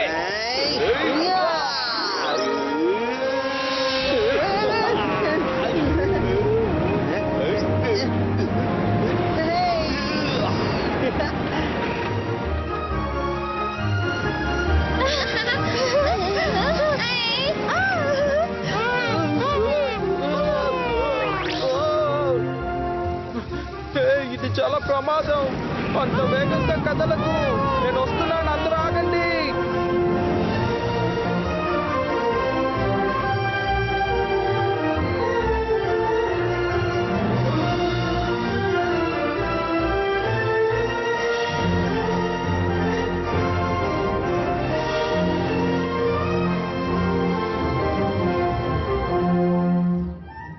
ఇది చాలా ప్రమాదం. అంత వేగంగా కదలకు. నేను వస్తున్నాను, అందరూ ఆగండి.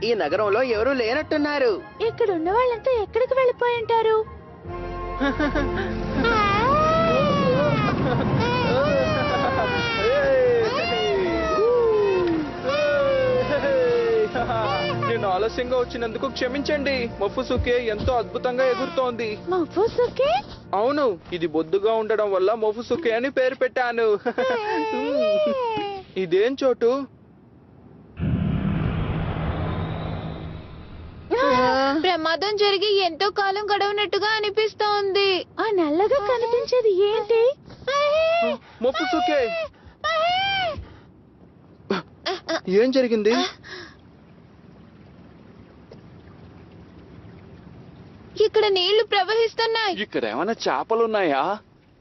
ఈ నగరంలో ఎవరూ లేనట్టున్నారు. ఇక్కడ ఉన్న వాళ్ళంతా ఎక్కడికి వెళ్ళిపోయి ఉంటారు? నేను ఆలస్యంగా వచ్చినందుకు క్షమించండి. మొఫుసుకే ఎంతో అద్భుతంగా ఎగురుతోంది. మఫుసుకే? అవును, ఇది బొద్దుగా ఉండడం వల్ల మొఫుసుకే అని పేరు పెట్టాను. ఇదేం చోటు? ప్రమాదం జరిగి ఎంతో కాలం గడవనట్టుగా అనిపిస్తోంది. ఆ నల్లగా కనిపించేది ఏంటి? మొఫుసుకే, ఏం జరిగింది? ఇక్కడ నీళ్లు ప్రవహిస్తున్నాయి. ఇక్కడ ఏమైనా చేపలున్నాయా?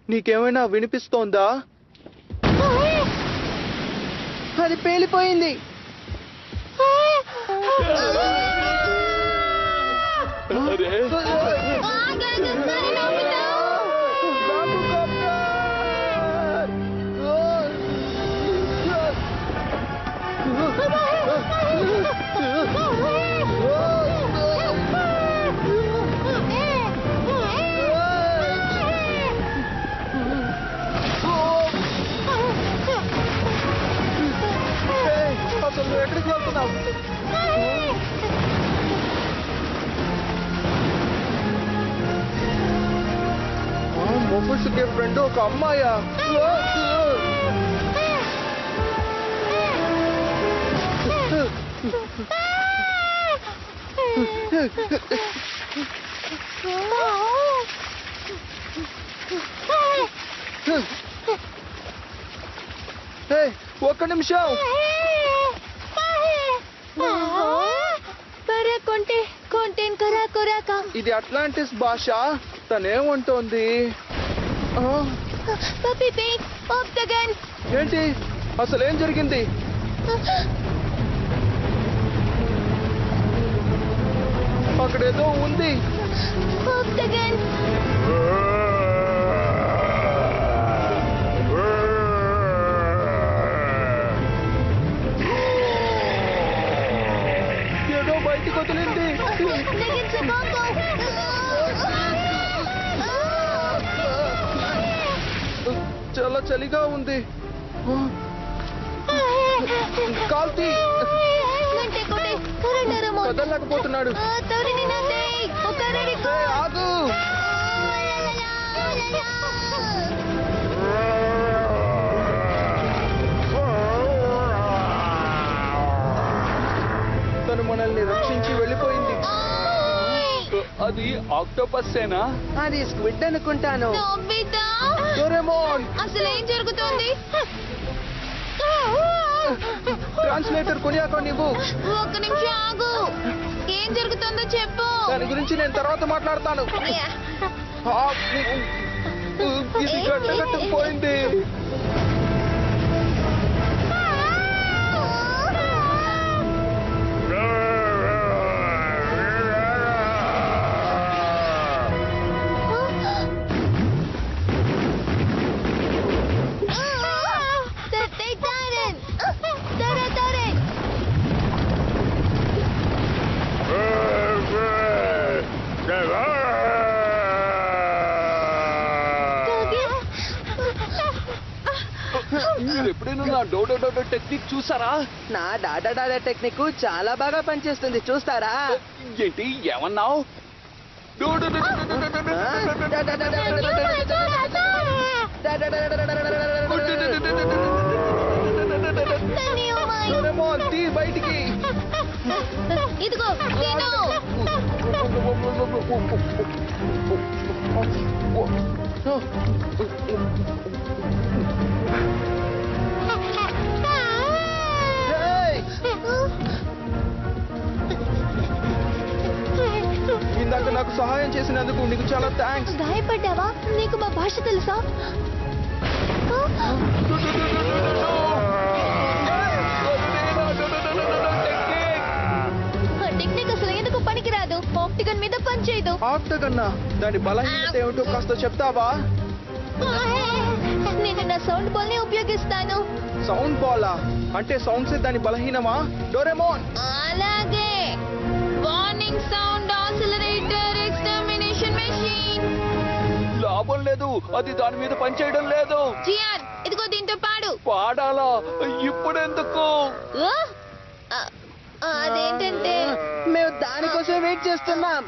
నీకేమైనా వినిపిస్తోందా? అది పేలిపోయింది. అరే! అసలు నువ్వు ఎక్కడికి వెళ్తున్నావు? మొఫుసుకే ఫ్రెండ్ ఒక అమ్మాయా? ఒక్క నిమిషం. ఇది అట్లాంటిస్ భాష. తనేమంటోంది? ఏంటి అసలేం జరిగింది? అక్కడేదో ఉంది. ఏదో బయటికి వదిలింది. చాలా చలిగా ఉంది. కాల్తీ కదలకపోతున్నాడు. ఆగు. తను మనల్ని రక్షించి వెళ్ళిపోయింది. అది ఆక్టోపస్సేనా? అది స్క్విడ్ అనుకుంటాను. డోరేమోన్, అసలు ఏం జరుగుతోంది? ట్రాన్స్లేటర్ కొనియాకో నువ్వు. ఒక్క నిమిషం ఆగు. ఏం జరుగుతుందో చెప్పు. దాని గురించి నేను తర్వాత మాట్లాడతాను. ఇది గట్టగట్టుకుపోయింది. మీరు ఎప్పుడైనా నా డోడో డోడో టెక్నిక్ చూసారా? నా డాడా డాడా టెక్నిక్ చాలా బాగా పనిచేస్తుంది, చూస్తారా? ఏంటి ఏమన్నావు? బయటికి ఇదిగో తిను. ఇందాక నాకు సహాయం చేసినందుకు నీకు చాలా థ్యాంక్స్. గాయపడ్డావా? నీకు మా భాష తెలుసా? టెక్నిక్ అసలు ఎందుకు పనికిరాదు. ఆక్టిగన్ మీద పనిచేయదు. ఆక్టగన్నా దాని బలహీనత ఏమిటో కాస్త చెప్తావా? నేను నా సౌండ్ బాల్ ని ఉపయోగిస్తాను. సౌండ్ బాలా? అంటే సౌండ్స్ దాని బలహీనమా? డోరేమోన్, అలాగే. Warning sound oscillator extermination machine. లాభం లేదు, అది దాని మీద పనిచేయడం లేదు. జియాన్, ఇదిగో దీంతో పాడు. పాడాలా? ఇప్పుడెందుకు? అదేంటంటే మేము దానికోసం వెయిట్ చేస్తున్నాం.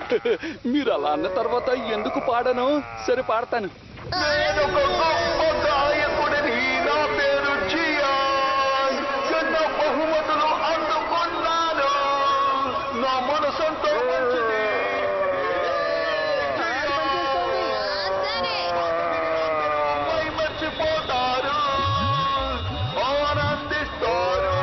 మీరు అలా అన్న తర్వాత ఎందుకు పాడను? సరే పాడతాను. నేను ఒక గొప్ప గాయకుడిని, నా పేరు జియాన్. ఎన్నో బహుమతులు అందుకున్నాను. నా మనసంతో మంచిది. సరే. మర్చిపోతారు, ఆనందిస్తారు.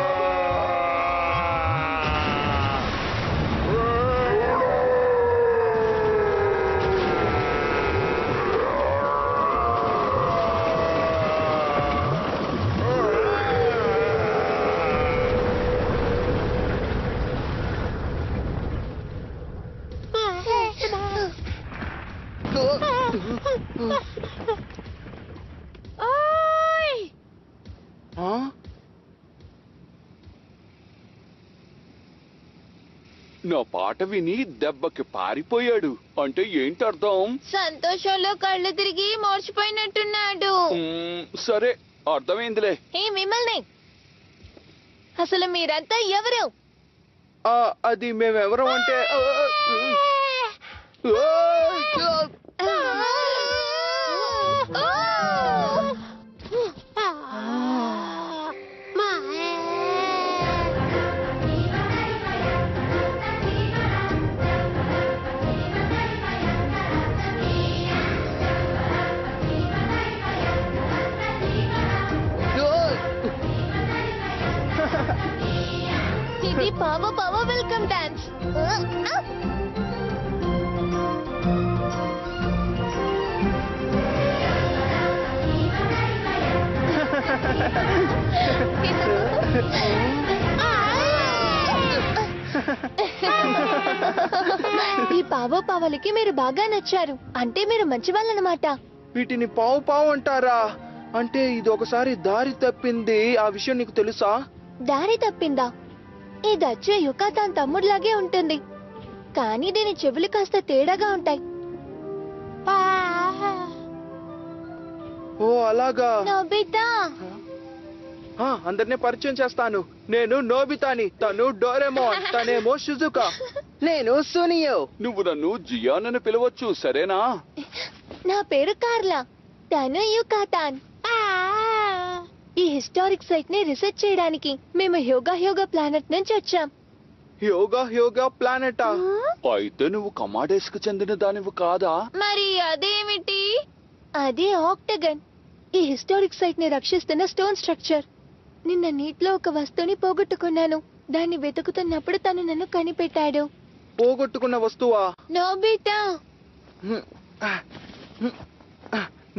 నా పాట విని దెబ్బకి పారిపోయాడు అంటే ఏంటి అర్థం? సంతోషంలో కళ్ళు తిరిగి మోర్చిపోయినట్టున్నాడు. సరే అర్థమైందిలే. మిమ్మల్ని అసలు మీరంతా ఎవరు? అది మేమెవరం అంటే ఇది పావ పావ వెల్కమ్ డాన్స్. ఈ పావ పావలకి మీరు బాగా నచ్చారు. అంటే మీరు మంచి వాళ్ళనమాట. వీటిని పావు పావు అంటారా? అంటే ఇది ఒకసారి దారి తప్పింది. ఆ విషయం నీకు తెలుసా? దారి తప్పిందా? ఇది అచ్చే యుకాతాన్ తమ్ముడిలాగే ఉంటుంది కానీ దీని చెవులు కాస్త తేడాగా ఉంటాయి. ఓ అలాగా. నోబితా అందరినీ పరిచయం చేస్తాను. నేను నోబితాని, తను డోరేమోన్, తనేమో షిజుకా. నేను సునియో. నువ్వు నన్ను జియాన్ అని పిలవచ్చు, సరేనా? నా పేరు కార్లా, తను యుకాతాన్. ఈ హిస్టారిక్ సైట్ ని రీసెర్చ్ చేయడానికి మేము హ్యోగా ప్లానెట్ నుంచి వచ్చాం. హ్యోగా ప్లానెటా? అయితే నువ్వు కమాడేస్ కు చెందిన దానివి కాదా? మరి అదేమిటి? అది ఆక్టగన్, ఈ హిస్టారిక్ సైట్ ని రక్షిస్తున్న స్టోన్ స్ట్రక్చర్. నిన్న నీటిలో ఒక వస్తువుని పోగొట్టుకున్నాను. దాన్ని వెతుకుతున్నప్పుడు తను నన్ను కనిపెట్టాడు. పోగొట్టుకున్న వస్తువా? నోబితా.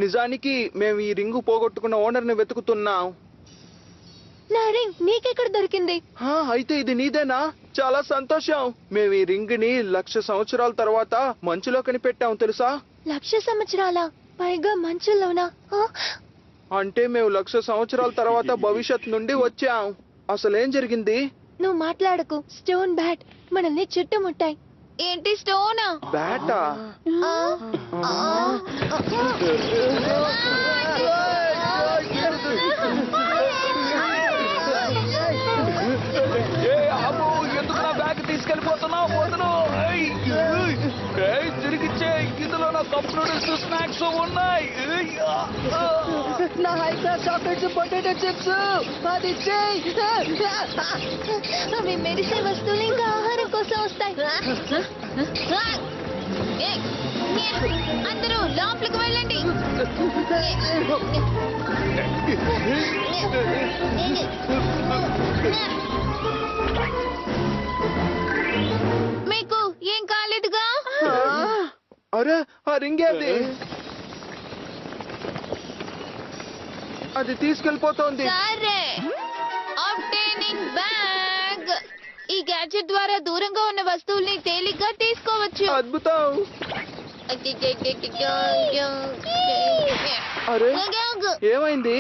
నిజానికి మేము ఈ రింగు పోగొట్టుకున్న ఓనర్ ని వెతుకుతున్నాం. నా రింగ్ నీకెక్కడ దొరికింది? అయితే ఇది నీదేనా? చాలా సంతోషం. మేము ఈ రింగ్ ని 1,00,000 సంవత్సరాల తర్వాత మంచులో కనిపెట్టాం, తెలుసా? 1,00,000 సంవత్సరాల పైగా మంచులోనా? అంటే మేము 1,00,000 సంవత్సరాల తర్వాత భవిష్యత్ నుండి వచ్చాం. అసలేం జరిగింది? నువ్వు మాట్లాడకు. స్టోన్ బ్యాట్ మనల్ని చుట్టుముట్టాయి. ఏంటి స్టోనా? బ్యాటా? ఎందుకు నా బ్యాగ్ తీసుకెళ్ళిపోతున్నావు? వదలు. తిరిగిచ్చే, ఇందులో నా కప్ నూడిల్స్ స్నాక్స్ ఉన్నాయి. నా high class chocolates, potato chips అది చెయ్యి. అవి మెరిసే వస్తువులు ఇంకా ఆహారం కోసం వస్తాయి. అందరూ లోపలికి వెళ్ళండి. మీకు ఏం కాలేదుగా? అరే ఆ రింగే అది. అది తీసుకెళ్ళిపోతోంది. సరే, ఆబ్టైనింగ్ బ్యాగ్. ఈ గ్యాడ్జెట్ ద్వారా దూరంగా ఉన్న వస్తువుల్ని తేలిగ్గా తీసుకోవచ్చు. అద్భుతం. అరే ఏమైంది?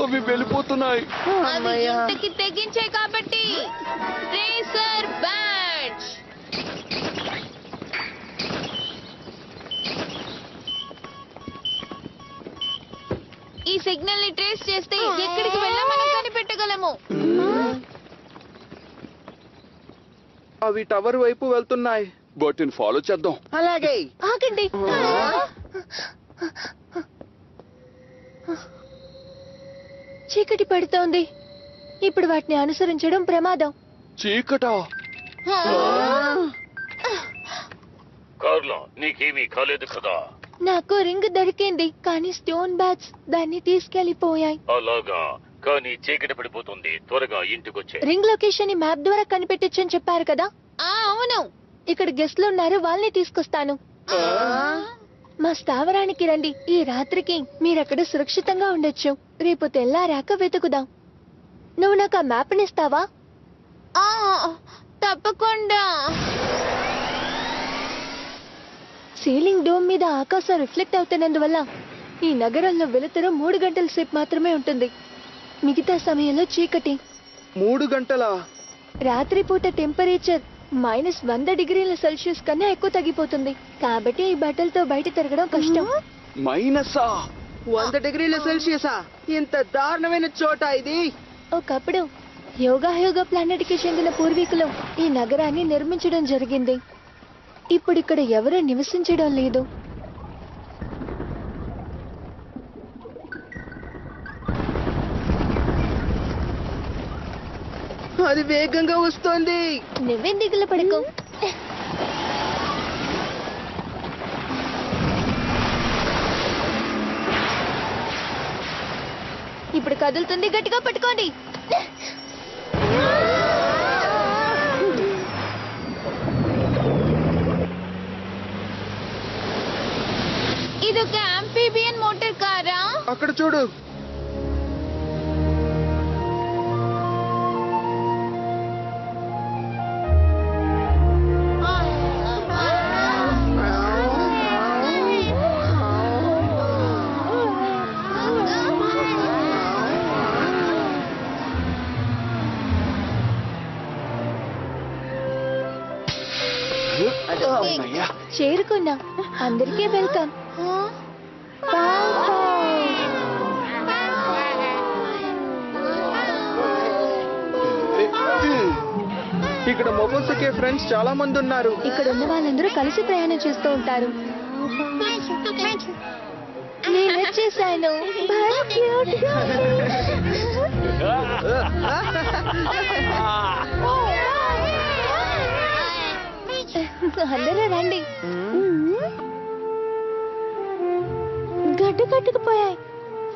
అవి వెళ్ళిపోతున్నాయి. అవి ఇంటికి తెగించాయి కాబట్టి ట్రేసర్ బ్యాడ్జ్. ఈ సిగ్నల్ ని ట్రేస్ చేస్తే ఎక్కడికి వెళ్ళా మనం కనిపెట్టగలము. అవి టవర్ వైపు వెళ్తున్నాయి. వాటిని ఫాలో చేద్దాం. అలాగే. ఆగండి. చీకటి పడుతోంది. ఇప్పుడు వాటిని అనుసరించడం ప్రమాదం. చీకటా? కార్లా, నీకేమీ కాలేదు కదా? నాకు రింగ్ దొరికింది కానీ స్టోన్ బ్యాగ్స్ దాన్ని తీసుకెళ్లిపోయాయి. అలాగా? కానీ చీకటి పడిపోతుంది, త్వరగా ఇంటికొచ్చే. రింగ్ లొకేషన్ ని మ్యాప్ ద్వారా కనిపెట్టొచ్చని చెప్పారు కదా? అవును. ఇక్కడ గెస్ట్లు ఉన్నారు, వాళ్ళని తీసుకొస్తాను. మా స్థావరానికి రండి. ఈ రాత్రికి మీరక్కడ సురక్షితంగా ఉండొచ్చు. రేపు తెల్లారాక వెతుకుదాం. నువ్వు నాకు ఆ మ్యాప్ నిస్తావా? తప్పకుండా. సీలింగ్ డోమ్ మీద ఆకాశం రిఫ్లెక్ట్ అవుతున్నందువల్ల ఈ నగరంలో వెలుతురు 3 గంటల సేపు మాత్రమే ఉంటుంది. మిగతా సమయంలో చీకటి. 3 గంటలా? రాత్రిపూట టెంపరేచర్ -100 డిగ్రీల సెల్సియస్ కన్నా ఎక్కువ తగ్గిపోతుంది. కాబట్టి ఈ బట్టలతో బయట తిరగడం కష్టం. మైనసా? 100 డిగ్రీల సెల్సియసా? ఇంత దారుణమైన చోట ఇది? ఒకప్పుడు యోగా ప్లానెట్ కి చెందిన పూర్వీకులు ఈ నగరాన్ని నిర్మించడం జరిగింది. ఇప్పుడు ఇక్కడ ఎవరూ నివసించడం లేదు. అది వేగంగా వస్తోంది. నువ్వేం దిగులు పడకు. ఇప్పుడు కదులుతుంది, గట్టిగా పట్టుకోండి. ఇదొక ఆంఫీబియన్ మోటార్ కారా? అక్కడ చూడు. అమ్మయ్యా. చేరుకున్నాం. అందరికీ వెల్కమ్. ఇక్కడ మొబోసకే ఫ్రెండ్స్ చాలా మంది ఉన్నారు. ఇక్కడ ఉన్న వాళ్ళందరూ కలిసి ప్రయాణం చేస్తూ ఉంటారు. నేను వచ్చేసాను. భలే cute గా ఉంది. అందరూ రండి. గడ్డకట్టుకుపోయాయి.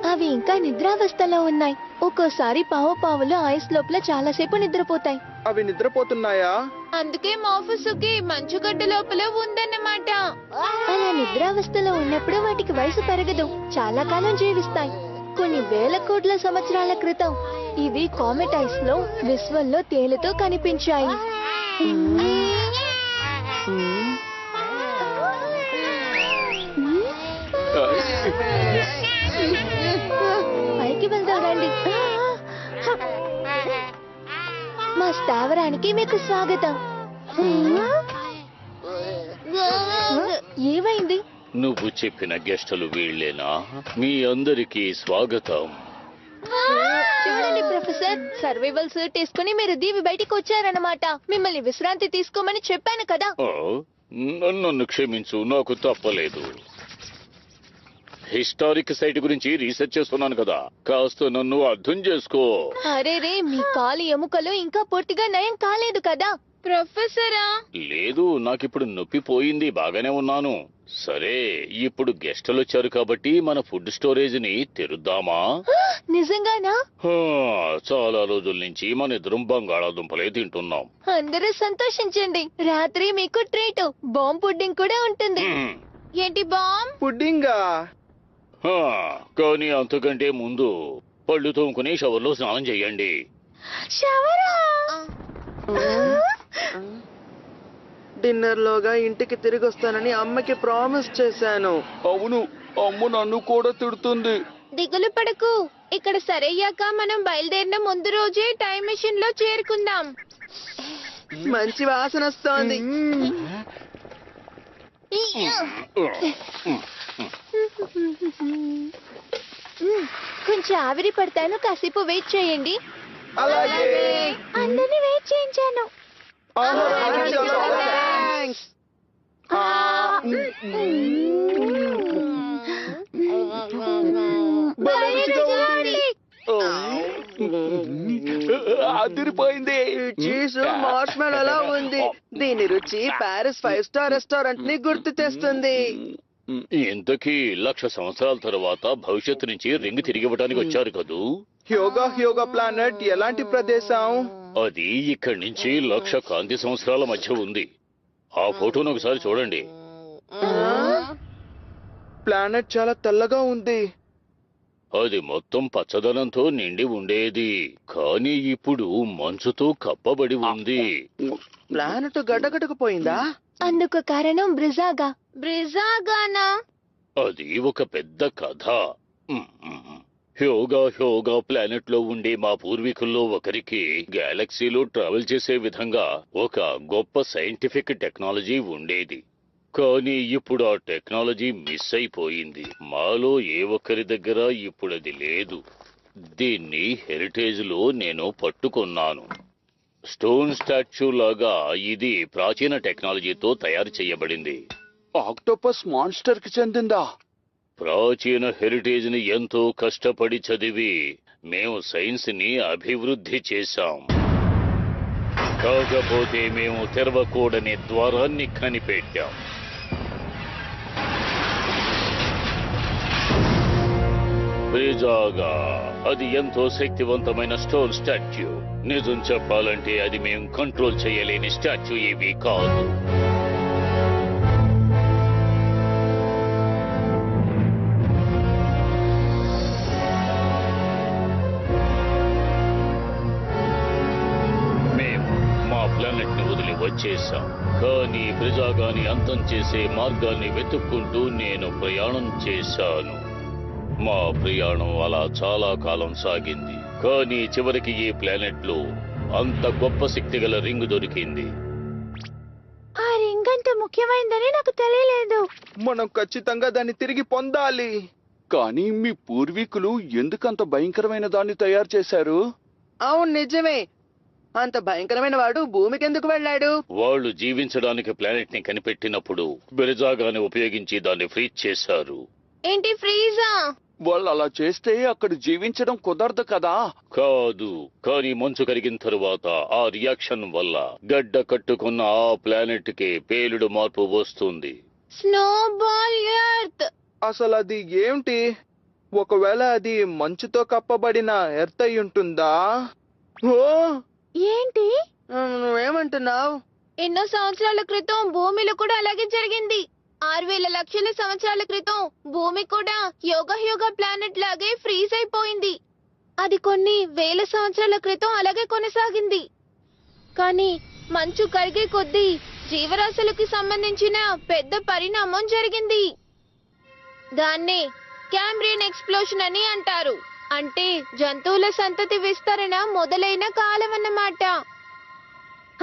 అవి ఇంకా నిద్రావస్థలో ఉన్నాయి. ఒక్కోసారి పావులు ఐస్ లోపల చాలాసేపు నిద్రపోతాయి. అవి నిద్రపోతున్నాయా? అందుకే మాఫుసుకి మంచుగడ్డ లోపల ఉందన్నమాట. అలా నిద్రావస్థలో ఉన్నప్పుడు వాటికి వయసు పెరగదు, చాలా కాలం జీవిస్తాయి. కొన్ని వేల కోట్ల సంవత్సరాల క్రితం ఇవి కామెట్ ఐస్ లో విశ్వంలో తేలుతో కనిపించాయి. పైకి వెళ్దాం రండి. మా స్థావరానికి మీకు స్వాగతం. ఏమైంది? నువ్వు చెప్పిన గెస్టులు వీళ్ళేనా? మీ అందరికీ స్వాగతం. చూడండి ప్రొఫెసర్, సర్వైవల్ సూట్ తీసుకుని మీరు దీవి బయటికి వచ్చారన్నమాట. మిమ్మల్ని విశ్రాంతి తీసుకోమని చెప్పాను కదా. ఓ, నన్ను క్షమించు, నాకు తప్పలేదు. హిస్టారిక్ సైట్ గురించి రీసెర్చ్ చేస్తున్నాను కదా, కాస్త నన్ను అర్థం చేసుకో. అరే రే, మీ కాలు ఎముకలు ఇంకా పూర్తిగా నయం కాలేదు కదా ప్రొఫెసరా? లేదు, నాకిప్పుడు నొప్పి పోయింది, బాగానే ఉన్నాను. సరే, ఇప్పుడు గెస్టులు వచ్చారు కాబట్టి మన ఫుడ్ స్టోరేజ్ ని తెరుద్దామా? నిజంగానా? హా, చాలా రోజుల నుంచి మన ఇద్దరం బంగాళాదుంపలే తింటున్నాం. అందరూ సంతోషించండి. రాత్రి మీకు ట్రీట్ బాంబ్ పుడ్డింగ్ కూడా ఉంటుంది. మ్మ్. ఏంటి బాంబ్? పుడ్డింగా? హా, కానీ అంతకంటే ముందు పళ్ళు తోముకుని షవర్లో స్నానం చేయండి. షవరా? డిన్నర్ లోగా ఇంటికి తిరిగి వస్తానని అమ్మకి ప్రామిస్ చేశాను. అవును, అమ్మ నన్ను కూడా తిడుతుంది. దిగులు పడకు. ఇక్కడ సరయ్యాక మనం బయలుదేరిన ముందు రోజే టైం మెషిన్ లో చేరుకుందాం. మంచి వాసన వస్తోంది. కొంచెం ఆవిరి పడతాను, కాసేపు వెయిట్ చేయండి. అలాగే. అందరినీ వెయిట్ చేయించాను. థాంక్స్. భలే రుచిగా ఉంది. అదిరిపోయింది. చీజ్ మార్ష్మెలోలా ఉంది. దీని రుచి ప్యారిస్ 5 స్టార్ రెస్టారెంట్ ని గుర్తు తెస్తుంది. ఇంతకీ 1,00,000 సంవత్సరాల తర్వాత భవిష్యత్తు నుంచి రింగ్ తిరిగి ఇవ్వడానికి వచ్చారు కదూ? హ్యోగా ప్లానెట్ ఎలాంటి ప్రదేశం? అది ఇక్కడి నుంచి 1,00,000 కాంతి సంవత్సరాల మధ్య ఉంది. ఆ ఫోటోను ఒకసారి చూడండి. ప్లానెట్ చాలా తెల్లగా ఉంది. అది మొత్తం పచ్చదనంతో నిండి ఉండేది, కానీ ఇప్పుడు మంచుతో కప్పబడి ఉంది. ప్లానెట్ గడ్డగట్టుకుపోయిందా? అందుకు కారణం బ్రిజాగానా? అది ఒక పెద్ద కథ. హ్యోగా ప్లానెట్ లో ఉండే మా పూర్వీకుల్లో ఒకరికి గెలాక్సీలో ట్రావెల్ చేసే విధంగా ఒక గొప్ప సైంటిఫిక్ టెక్నాలజీ ఉండేది. కానీ ఇప్పుడు ఆ టెక్నాలజీ మిస్ అయిపోయింది. మాలో ఏ ఒక్కరి దగ్గర ఇప్పుడు అది లేదు. దీన్ని హెరిటేజ్ లో నేను పట్టుకున్నాను. స్టోన్ స్టాచ్యూ లాగా ఇది ప్రాచీన టెక్నాలజీతో తయారు చేయబడింది. ఆక్టోపస్ మాన్స్టర్ కి చెందిందా? ప్రాచీన హెరిటేజ్ ని ఎంతో కష్టపడి చదివి మేము సైన్స్ ని అభివృద్ధి చేశాం. కాకపోతే మేము తెరవకూడని ద్వారాన్ని కనిపెట్టాం. బ్రిజాగా అది ఎంతో శక్తివంతమైన స్టోన్ స్టాచ్యూ. నిజం చెప్పాలంటే అది మేము కంట్రోల్ చేయలేని స్టాచ్యూ ఏమీ కాదు. మేము మా ప్లానెట్ ని వదిలి వచ్చేసాం. కానీ బ్రిజాగాని అంతం చేసే మార్గాన్ని వెతుక్కుంటూ నేను ప్రయాణం చేశాను. మా ప్రయాణం అలా చాలా కాలం సాగింది. కానీ చివరికి ఈ ప్లానెట్ లో అంత గొప్ప శక్తి గల రింగ్ దొరికింది. ఆ రింగ్ ఎంత ముఖ్యమైనదని నాకు తెలియలేదు. మనం ఖచ్చితంగా దాన్ని తిరిగి పొందాలి. కానీ మీ పూర్వీకులు ఎందుకంత భయంకరమైన దాన్ని తయారు చేశారు? అవును నిజమే. అంత భయంకరమైన వాడు భూమికి ఎందుకు వెళ్ళాడు? వాళ్ళు జీవించడానికి ప్లానెట్ ని కనిపెట్టినప్పుడు బెరజాగాని ఉపయోగించి దాన్ని ఫ్రీజ్ చేశారు. ఏంటి ఫ్రీజా? వాళ్ళు అలా చేస్తే అక్కడ జీవించడం కుదరదు కదా. కాదు, కానీ మంచు కరిగిన తరువాత ఆ రియాక్షన్ వల్ల గడ్డ కట్టుకున్న ఆ ప్లానెట్ కి పేలుడు మార్పు వస్తుంది. Snowball earth. అసలు అది ఏమిటి? ఒకవేళ అది మంచుతో కప్పబడిన ఎర్త్ అయి ఉంటుందా? ఓ ఏంటి? నువ్వేమంటున్నావు? ఎన్నో సంవత్సరాల క్రితం భూమిలో కూడా అలాగే జరిగింది. 6,000 లక్షల సంవత్సరాల క్రితం భూమి కూడా యోగ ప్లానెట్ లాగే ఫ్రీజ్ అయిపోయింది. అది కొన్ని వేల సంవత్సరాల క్రితం అలాగే కొనసాగింది. కానీ మంచు కరిగే కొద్దీ జీవరాశులకి సంబంధించిన పెద్ద పరిణామం జరిగింది. దాన్నే క్యాంబ్రియన్ ఎక్స్ప్లోషన్ అని అంటారు. అంటే జంతువుల సంతతి విస్తరణ మొదలైన కాలం అన్నమాట.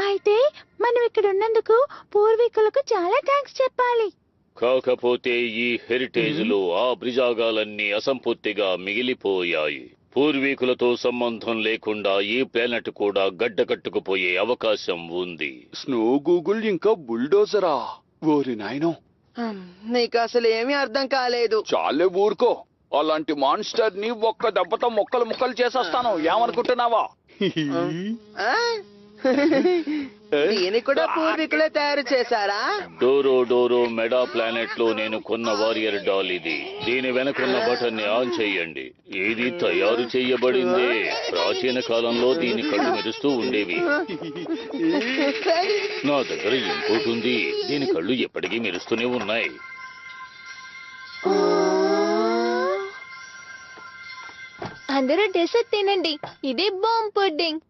అయితే మనం ఇక్కడ ఉన్నందుకు పూర్వీకులకు చాలా థ్యాంక్స్ చెప్పాలి. కాకపోతే ఈ హెరిటేజ్ లో ఆ బ్రిజాగాలన్నీ అసంపూర్తిగా మిగిలిపోయాయి. పూర్వీకులతో సంబంధం లేకుండా ఈ ప్లానెట్ కూడా గడ్డ కట్టుకుపోయే అవకాశం ఉంది. స్నో గూగుల్ ఇంకా బుల్డోజరా? ఓరి నాయనో, నీకు అసలు ఏమీ అర్థం కాలేదు. చాలే ఊరుకో. అలాంటి మాన్స్టర్ ని ఒక్క దెబ్బతో ముక్కలు ముక్కలు చేసేస్తాను. ఏమనుకుంటున్నావా? ఆ? దీన్ని కూడా పూర్వీకులే తయారు చేశారా? డోరో మెడా ప్లానెట్ లో నేను కొన్న వారియర్ డాల్ ఇది. దీని వెనకున్న బటన్ ని ఆన్ చెయ్యండి. ఇది తయారు చెయ్యబడింది. ప్రాచీన కాలంలో దీని కళ్ళు మెరుస్తూ ఉండేవి. నా దగ్గర ఇంకోటి ఉంది. దీని కళ్ళు ఎప్పటికీ మెరుస్తూనే ఉన్నాయి. అందరూ డెసర్ట్ తినండి. ఇది బాంబ్ పుడ్డింగ్.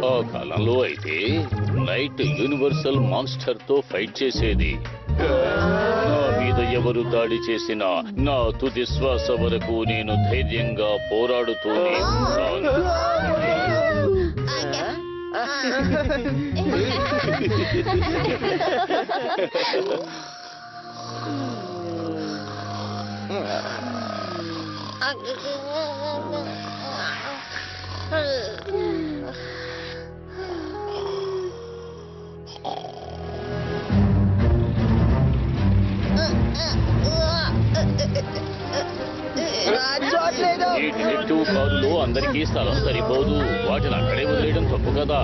ఆ కాలంలో అయితే నైట్ యూనివర్సల్ మాన్స్టర్ తో ఫైట్ చేసేది. నా మీద ఎవరు దాడి చేసినా నా తుది శ్వాస వరకు నేను ధైర్యంగా పోరాడుతూనే ఉంటాను. ఈ డిటెక్టివ్ కారులో అందరికీ స్థలం సరిపోదు. వాటిని అక్కడే వదిలేయడం తప్పు కదా.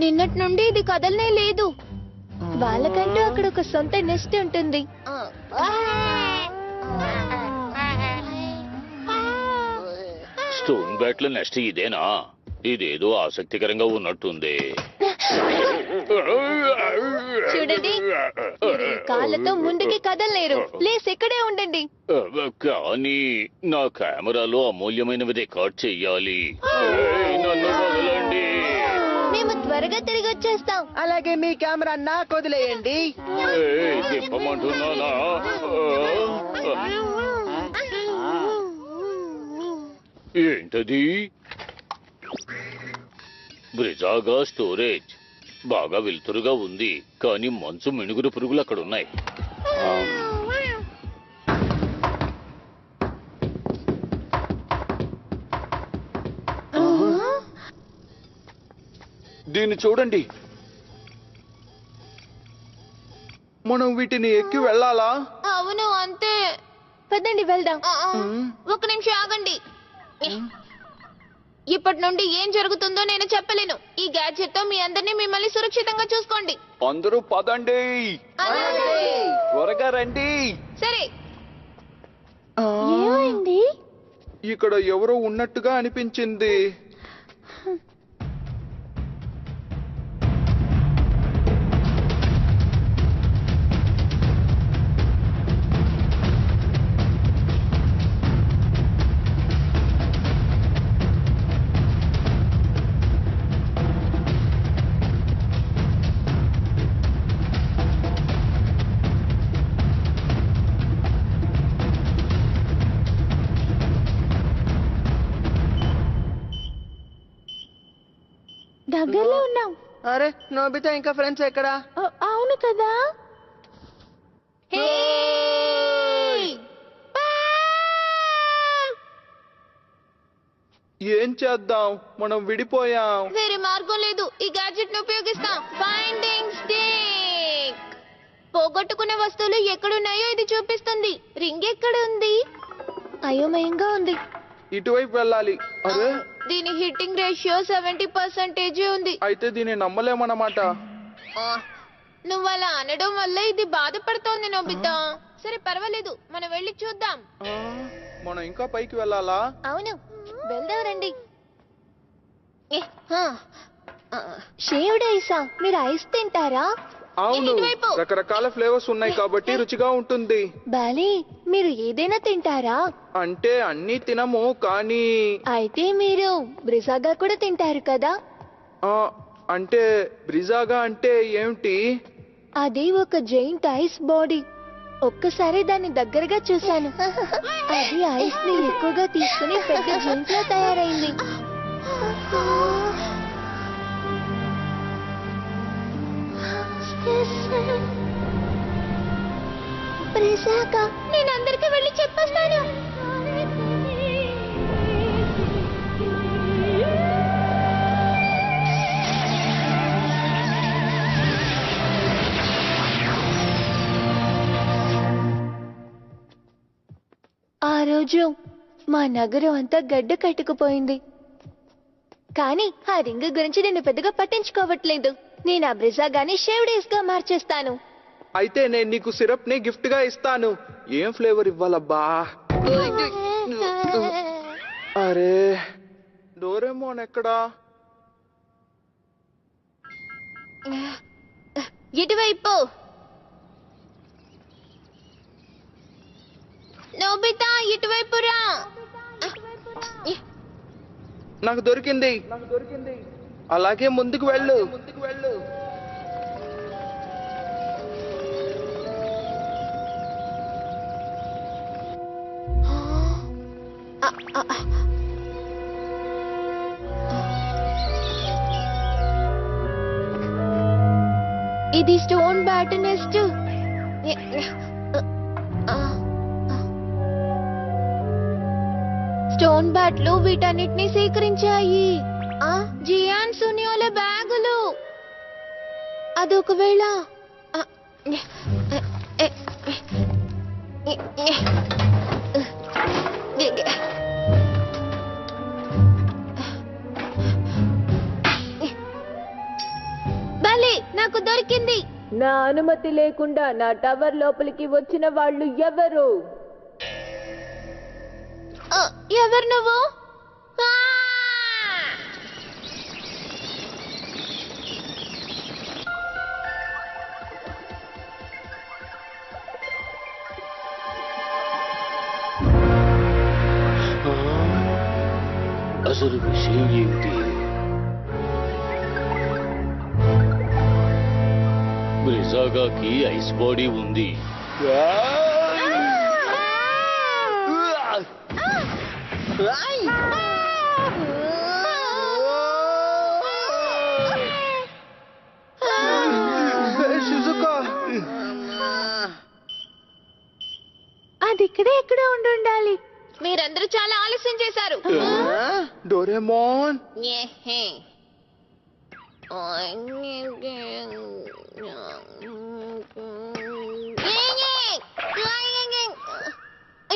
నిన్నటి నుండి ఇది కదలనే లేదు. వాళ్ళకంటూ అక్కడ ఒక సొంత నెస్ట్ ఉంటుంది. స్టోన్ బ్యాట్ల నెక్స్ట్ ఇదేనా? ఇదేదో ఆసక్తికరంగా ఉన్నట్టుంది. చూడండి, మీరు ఈ కాళ్ళతో ముందుకి కదలలేరు. ప్లీజ్ ఇక్కడే ఉండండి. కానీ నా కెమెరాలో అమూల్యమైనవి రికార్డ్ చెయ్యాలి. నన్ను వదలండి. మేము త్వరగా తిరిగి వచ్చేస్తాం. అలాగే మీ కెమెరా నాకు వదిలేయండి. తిప్పమంటున్నానా? ఏంటది? బ్రిజాగా స్టోరేజ్. బాగా వెలుతురుగా ఉంది, కానీ మంచు మిణుగురు పురుగులు అక్కడున్నాయి. దీన్ని చూడండి. మనం వీటిని ఎక్కి వెళ్ళాలా? అవును, అంతే. పదండి వెళ్దాం ఒక నిమిషం ఆగండి ఇప్పటి నుండి ఏం జరుగుతుందో నేను చెప్పలేను ఈ గ్యాడ్జెట్ తో మీ అందరినీ మిమ్మల్ని సురక్షితంగా చూసుకోండి అందరూ పదండి, త్వరగా రండి. సరే ఏమైంది? ఇక్కడ ఎవరో ఉన్నట్టుగా అనిపించింది. దగ్గరలో ఉన్నాం. అరే నోబితా ఇంకా ఫ్రెండ్స్ ఎక్కడా? అవును కదా. ఏం చేద్దాం, మనం విడిపోయాం. వేరే మార్గం లేదు ఈ గ్యాడ్జెట్ ని ఉపయోగిస్తాం ఫైండింగ్ స్టిక్ పోగొట్టుకున్న వస్తువులు ఎక్కడున్నాయో ఇది చూపిస్తుంది రింగ్ ఎక్కడ ఉంది అయోమయంగా ఉంది ఇటువైపు వెళ్ళాలి. అరే దీని హిట్టింగ్ రేషియో 70% ఉంది అయితే దీన్ని నమ్మలేమన్నమాట. నువ్వు అలా అనడం వల్ల ఇది బాధపడుతోంది నోబితా సరే పర్వాలేదు మనం వెళ్ళి చూద్దాం ఆ, మనం ఇంకా పైకి వెళ్ళాలా? అవును వెళ్దాం రండి షేవ్డ్ ఐసా మీరు ఐస్ తింటారా అవును, ఇటువైపు. రకరకాల ఫ్లేవర్స్ ఉన్నాయి కాబట్టి రుచిగా ఉంటుంది. బాలే మీరు ఏదైనా తింటారా? అంటే అన్నీ తినము, కానీ అయితే మీరు బ్రిజాగా కూడా తింటారు కదా? ఆ, అంటే బ్రిజాగా అంటే ఏమిటి? అది ఒక జైంట్ ఐస్ బాడీ. ఒక్కసారి దాన్ని దగ్గరగా చూశాను. అది ఐస్ ని ఎక్కువగా తీసుకుని పెద్ద జైంట్ లా తయారైంది. బ్రిజాగా నేను అందరికీ వెళ్ళి చెప్పేస్తాను ఆ రోజు మా నగరం అంతా గడ్డ కట్టుకుపోయింది. కానీ ఆ రింగ్ గురించి నేను పెద్దగా పట్టించుకోవట్లేదు. నేను ఆ బ్రిజాగాని షేవ్డేస్ గా మార్చేస్తాను. అయితే నేను నీకు సిరప్ ని గిఫ్ట్ గా ఇస్తాను. ఏం ఫ్లేవర్ ఇవ్వాలబ్బా? అరే డోరేమోన్ ఎక్కడా? ఇటువైపు నోబితా ఇటువైపు రా నాకు దొరికింది. అలాగే ముందుకు వెళ్ళు. ఇది స్టోన్ బ్యాట్ నెస్ట్. స్టోన్ బ్యాట్లు వీటన్నిటిని సేకరించాయి. జియాన్ సునియోల బ్యాగులు అది ఒకవేళ భలే నాకు దొరికింది నా అనుమతి లేకుండా నా టవర్ లోపలికి వచ్చిన వాళ్ళు ఎవరు? ఎవరు నువ్వు ఆ! అసలు విషయం ఏమిటి? బ్రిజాగాకి ఐస్ బాడీ ఉంది. షిజుకా, అది ఇక్కడే ఎక్కడో ఉండాలి. మీరందరూ చాలా ఆలస్యం చేశారు డోరేమోన్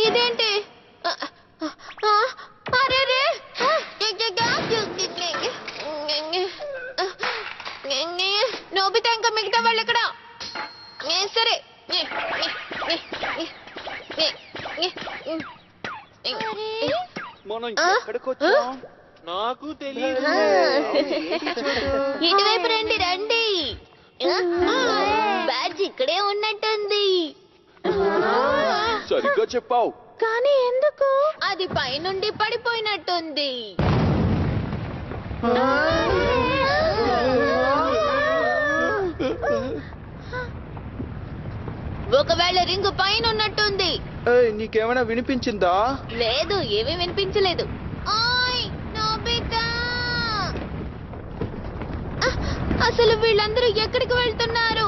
ఇదేంటి అరే నోబితా ఇంకా మిగతా వాళ్ళు ఎక్కడ సరే మనం ఎక్కడికి వచ్చాం? నాకు తెలియదు. ఇటువైపు రండి రండి బ్యాడ్జ్ ఇక్కడే ఉన్నట్టుంది సరిగ్గా చెప్పావు. కానీ ఎందుకు అది పైనుండి పడిపోయినట్టుంది ఒకవేళ రింగు పైన ఉన్నట్టుంది ఏయ్, నీకేమైనా వినిపించిందా? లేదు ఏమీ వినిపించలేదు ఓయ్ నోబితా అసలు వీళ్ళందరూ ఎక్కడికి వెళ్తున్నారు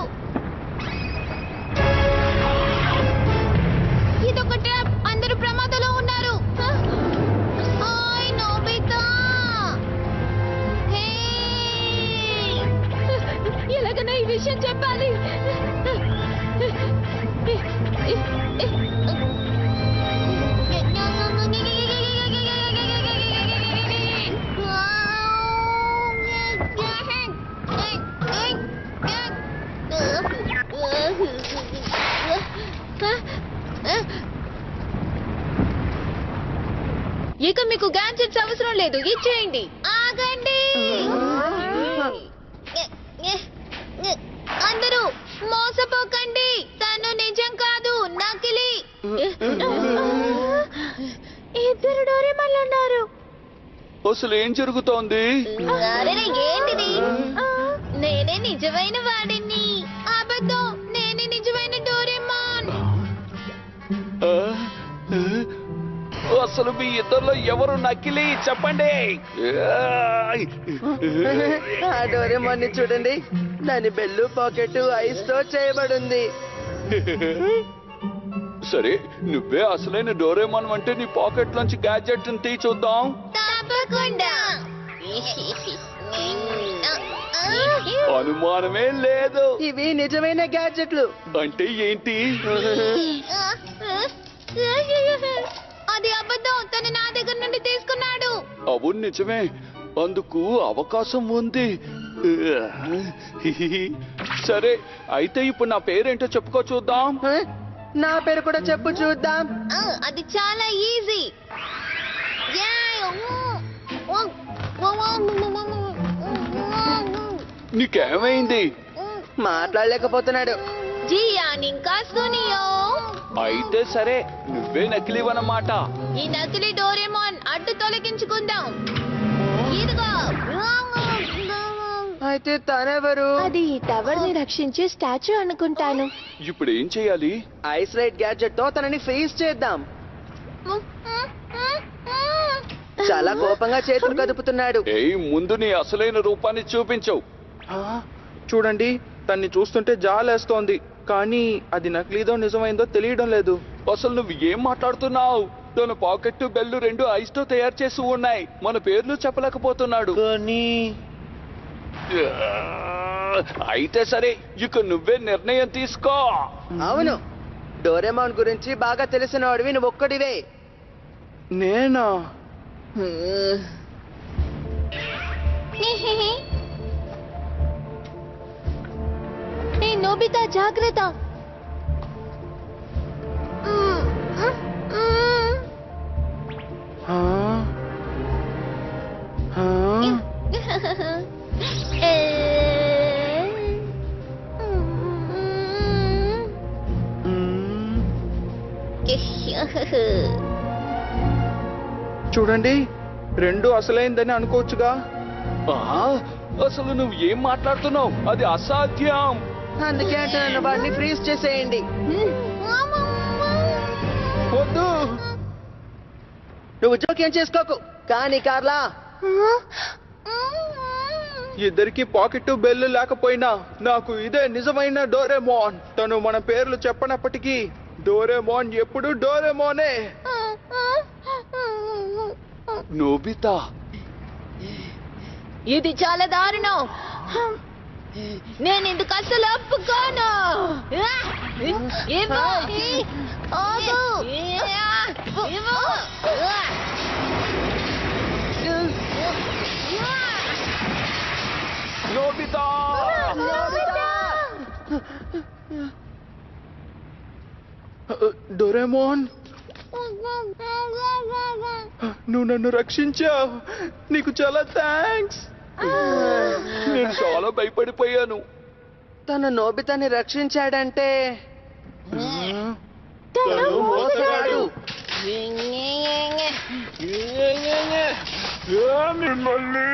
ఇదొక ట్రాప్ అందరూ ప్రమాదంలో ఉన్నారు ఓయ్ నోబితా హే ఎలాగైనా ఈ విషయం చెప్పాలి ఇక మీకు గ్యాడ్జెట్స్ అవసరం లేదు ఇచ్చేయండి ఆగండి అందరూ మోసపోకండి తను నిజం కాదు నకిలీ ఇద్దరు డోరేమాన్లు ఉన్నారు అసలు ఏం జరుగుతోంది? ఏంటిది నేనే నిజమైన వాడిని అబద్ధం నేనే నిజమైన డోరేమాన్ ఆ? అసలు మీ ఇద్దరిలో ఎవరు నకిలీ చెప్పండి. ఆ డోరేమాన్ని చూడండి, దాని బెల్లు పాకెట్ ఐస్ తో చేయబడింది. సరే నువ్వే అసలైన డోరేమాన్ అంటే నీ పాకెట్ లోంచి గ్యాడ్జెట్ తీ చూద్దాం. తప్పకుండా అనుమానమే లేదు. ఇవి నిజమైన గ్యాడ్జెట్లు. అంటే ఏంటి? అది అబద్ధం తను నా దగ్గర నుండి తీసుకున్నాడు అవును నిజమే, అందుకు అవకాశం ఉంది. సరే అయితే ఇప్పుడు నా పేరేంటో చెప్పుకో చూద్దాం. నా పేరు కూడా చెప్పు చూద్దాం. అది చాలా ఈజీ నీకేమైంది? మాట్లాడలేకపోతున్నాడు. జియానింకా సునియో అయితే సరే నువ్వే నకిలీవన్నమాట. ఈ నకిలీ డోరేమాన్ అడ్డు తొలగించుకుందాం ఇదిగో అయితే తనెవరు? అది ఈ టవర్ ని రక్షించే స్టాచ్యూ అనుకుంటాను. ఇప్పుడు ఏం చేయాలి? ఐస్ రైడ్ గ్యాడ్జెట్ తో తనని ఫ్రీజ్ చేద్దాం. చాలా కోపంగా చేతులు కదుపుతున్నాడు. ఏయ్ ముందు నీ అసలైన రూపాన్ని చూపించవు. చూడండి తన్ని చూస్తుంటే జాలేస్తోంది, కానీ అది నకిలీదో నిజమైందో తెలియడం లేదు. అసలు నువ్వు ఏం మాట్లాడుతున్నావు? తన పాకెట్ బెల్లు రెండు ఐస్ తో తయారు చేసి ఉన్నాయి, మన పేర్లు చెప్పలేకపోతున్నాడు. కానీ అయితే సరే ఇక నువ్వే నిర్ణయం తీసుకో. అవును, డోరేమాన్ గురించి బాగా తెలిసిన వాడివి నువ్వు ఒక్కడివే. నేనా? ఏ నోబితా జాగ్రత్త చూడండి రెండు అసలైందని అనుకోవచ్చుగా. అసలు నువ్వు ఏం మాట్లాడుతున్నావు? అది అసాధ్యం. అందుకే అంటే నన్ను వాడిని ఫ్రీజ్ చేసేయండి. వద్దు, నువ్వు జోక్యం చేసుకోకు. కానీ కార్లా, ఇద్దరికి పాకెట్ బెల్లు లేకపోయినా నాకు ఇదే నిజమైన డోరేమోన్. తను మన పేర్లు చెప్పనప్పటికీ డోరేమోన్ ఎప్పుడు డోరేమోనే. నోబితా, ఇది చాలా దారుణం. నేను ఇందుకు అసలు ఒప్పుకోను. ఇవ్వు. నోబితా డోరేమోన్ నువ్వు నన్ను రక్షించావు. నీకు చాలా థ్యాంక్స్. నేను చాలా భయపడిపోయాను. తను నోబితాని రక్షించాడంటే తను మోసగాడు. మిమ్మల్ని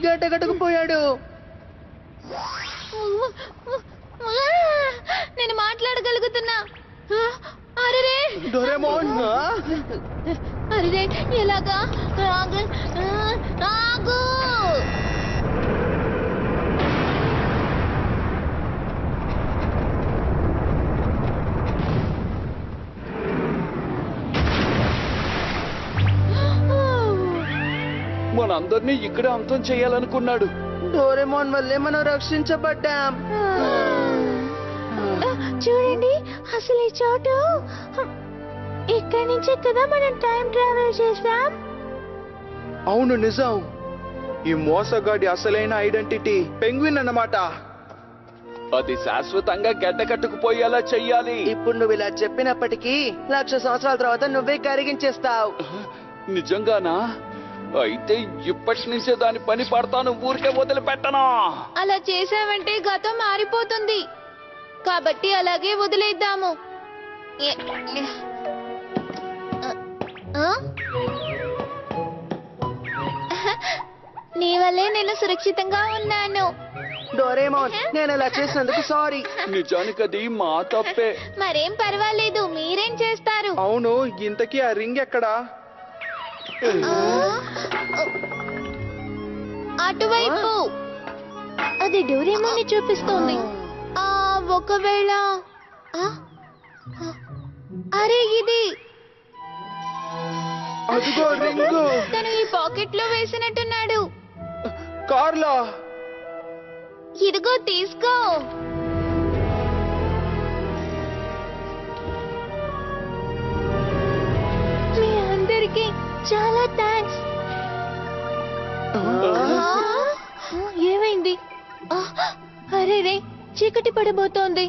గడ్డగట్టుకుపోయాడు. నేను మాట్లాడగలుగుతున్నా. అరే డోరేమోన్ అరే ఎలాగా? ఆగు. ఆగు. మనందరినీ ఇక్కడే అంతం చేయాలనుకున్నాడు. డోరేమోన్ వల్లే మనం రక్షించబడ్డాం. చూడండి, అసలు ఈ చోటు ఇక్కడి నుంచే కదా మనం టైం ట్రావెల్ చేసాం. అవును, నిజం. ఈ మోసగాడి అసలైన ఐడెంటిటీ పెంగ్విన్ అన్నమాట. అది శాశ్వతంగా గడ్డ కట్టుకుపోయేలా చెయ్యాలి. ఇప్పుడు నువ్వు ఇలా చెప్పినప్పటికీ 1,00,000 సంవత్సరాల తర్వాత నువ్వే కరిగించేస్తావు. నిజంగానా? అయితే ఇప్పటి నుంచే దాని పని పడతాను. ఊరికే వదిలిపెట్టనా? అలా చేసావంటే గతం మారిపోతుంది. కాబట్టి అలాగే వదిలేద్దాము. ఆ? నీ వల్లే నేను సురక్షితంగా ఉన్నాను. డోరేమోన్, నేను ఇలా చేసినందుకు సారీ. నిజానికి అది మా తప్పే. మరేం పర్వాలేదు, మీరేం చేస్తారు? అవును, ఇంతకీ ఆ రింగ్ ఎక్కడా? అటువైపు. అది డోరేమోన్ చూపిస్తోంది. ఒకవేళ అరే ఇది అదిగో రింగు. తను ఈ పాకెట్ లో వేసినట్టున్నాడు. కార్లా ఇదిగో తీసుకో. మీ అందరికి చాలా థ్యాంక్స్. ఏమైంది? అరే రే, చీకటి పడబోతోంది.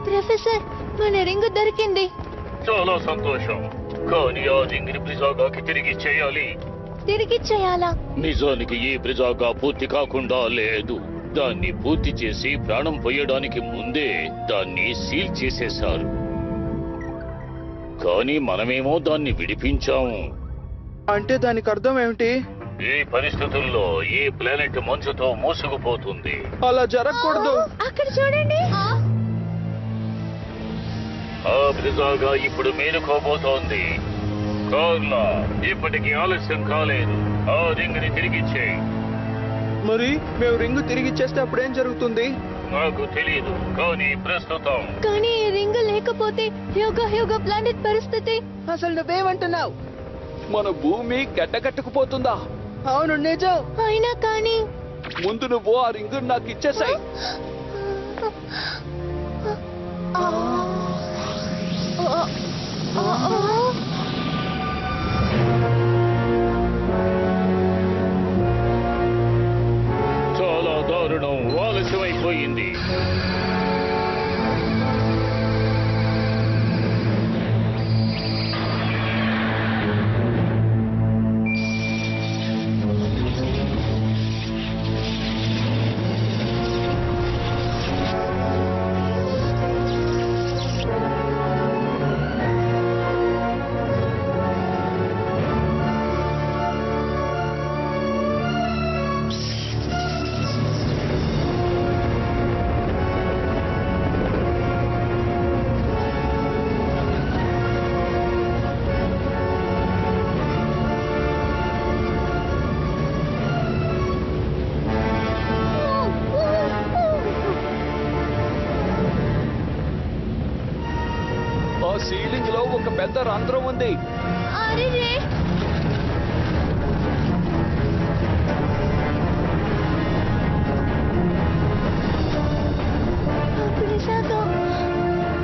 ప్రొఫెసర్, మన రింగు దొరికింది. చాలా సంతోషం. కానీ ఆ రింగిని బ్రిజాగాకి తిరిగి చేయాలి. తిరిగి చేయాలా? నిజానికి ఈ బ్రిజాగా పూర్తి కాకుండా లేదు. దాన్ని పూర్తి చేసి ప్రాణం పోయడానికి ముందే దాన్ని సీల్ చేసేశారు. కానీ మనమేమో దాన్ని విడిపించాము. అంటే దానికి అర్థం ఏమిటి? ఈ పరిస్థితుల్లో ఈ ప్లానెట్ మంచుతో మూసుకుపోతుంది. అలా జరగకూడదు. అక్కడ చూడండి. ఆ బ్రిజాగా ఇప్పుడు మేలుకోబోతోంది. కార్లా, ఇప్పటికి ఆలస్యం కాలేదు. ఆ రింగ్ ని తిరిగిచ్చేయి. మరి మేము రింగు తిరిగి ఇచ్చేస్తే అప్పుడేం జరుగుతుంది? నాకు తెలియదు, కానీ ప్రస్తుతం కానీ ఈ రింగ్ లేకపోతే యోగా ప్లానెట్ పరిస్థితి. అసలు నువ్వేమంటున్నావు? మన భూమి గడ్డ కట్టుకుపోతుందా? అవును, నిజం. అయినా కానీ ముందు నువ్వు ఆ రింగు నాకు ఇచ్చేసాయి. చాలా దారుణం. ఆలస్యమైపోయింది. పెద్ద రంధ్రం ఉంది. అరే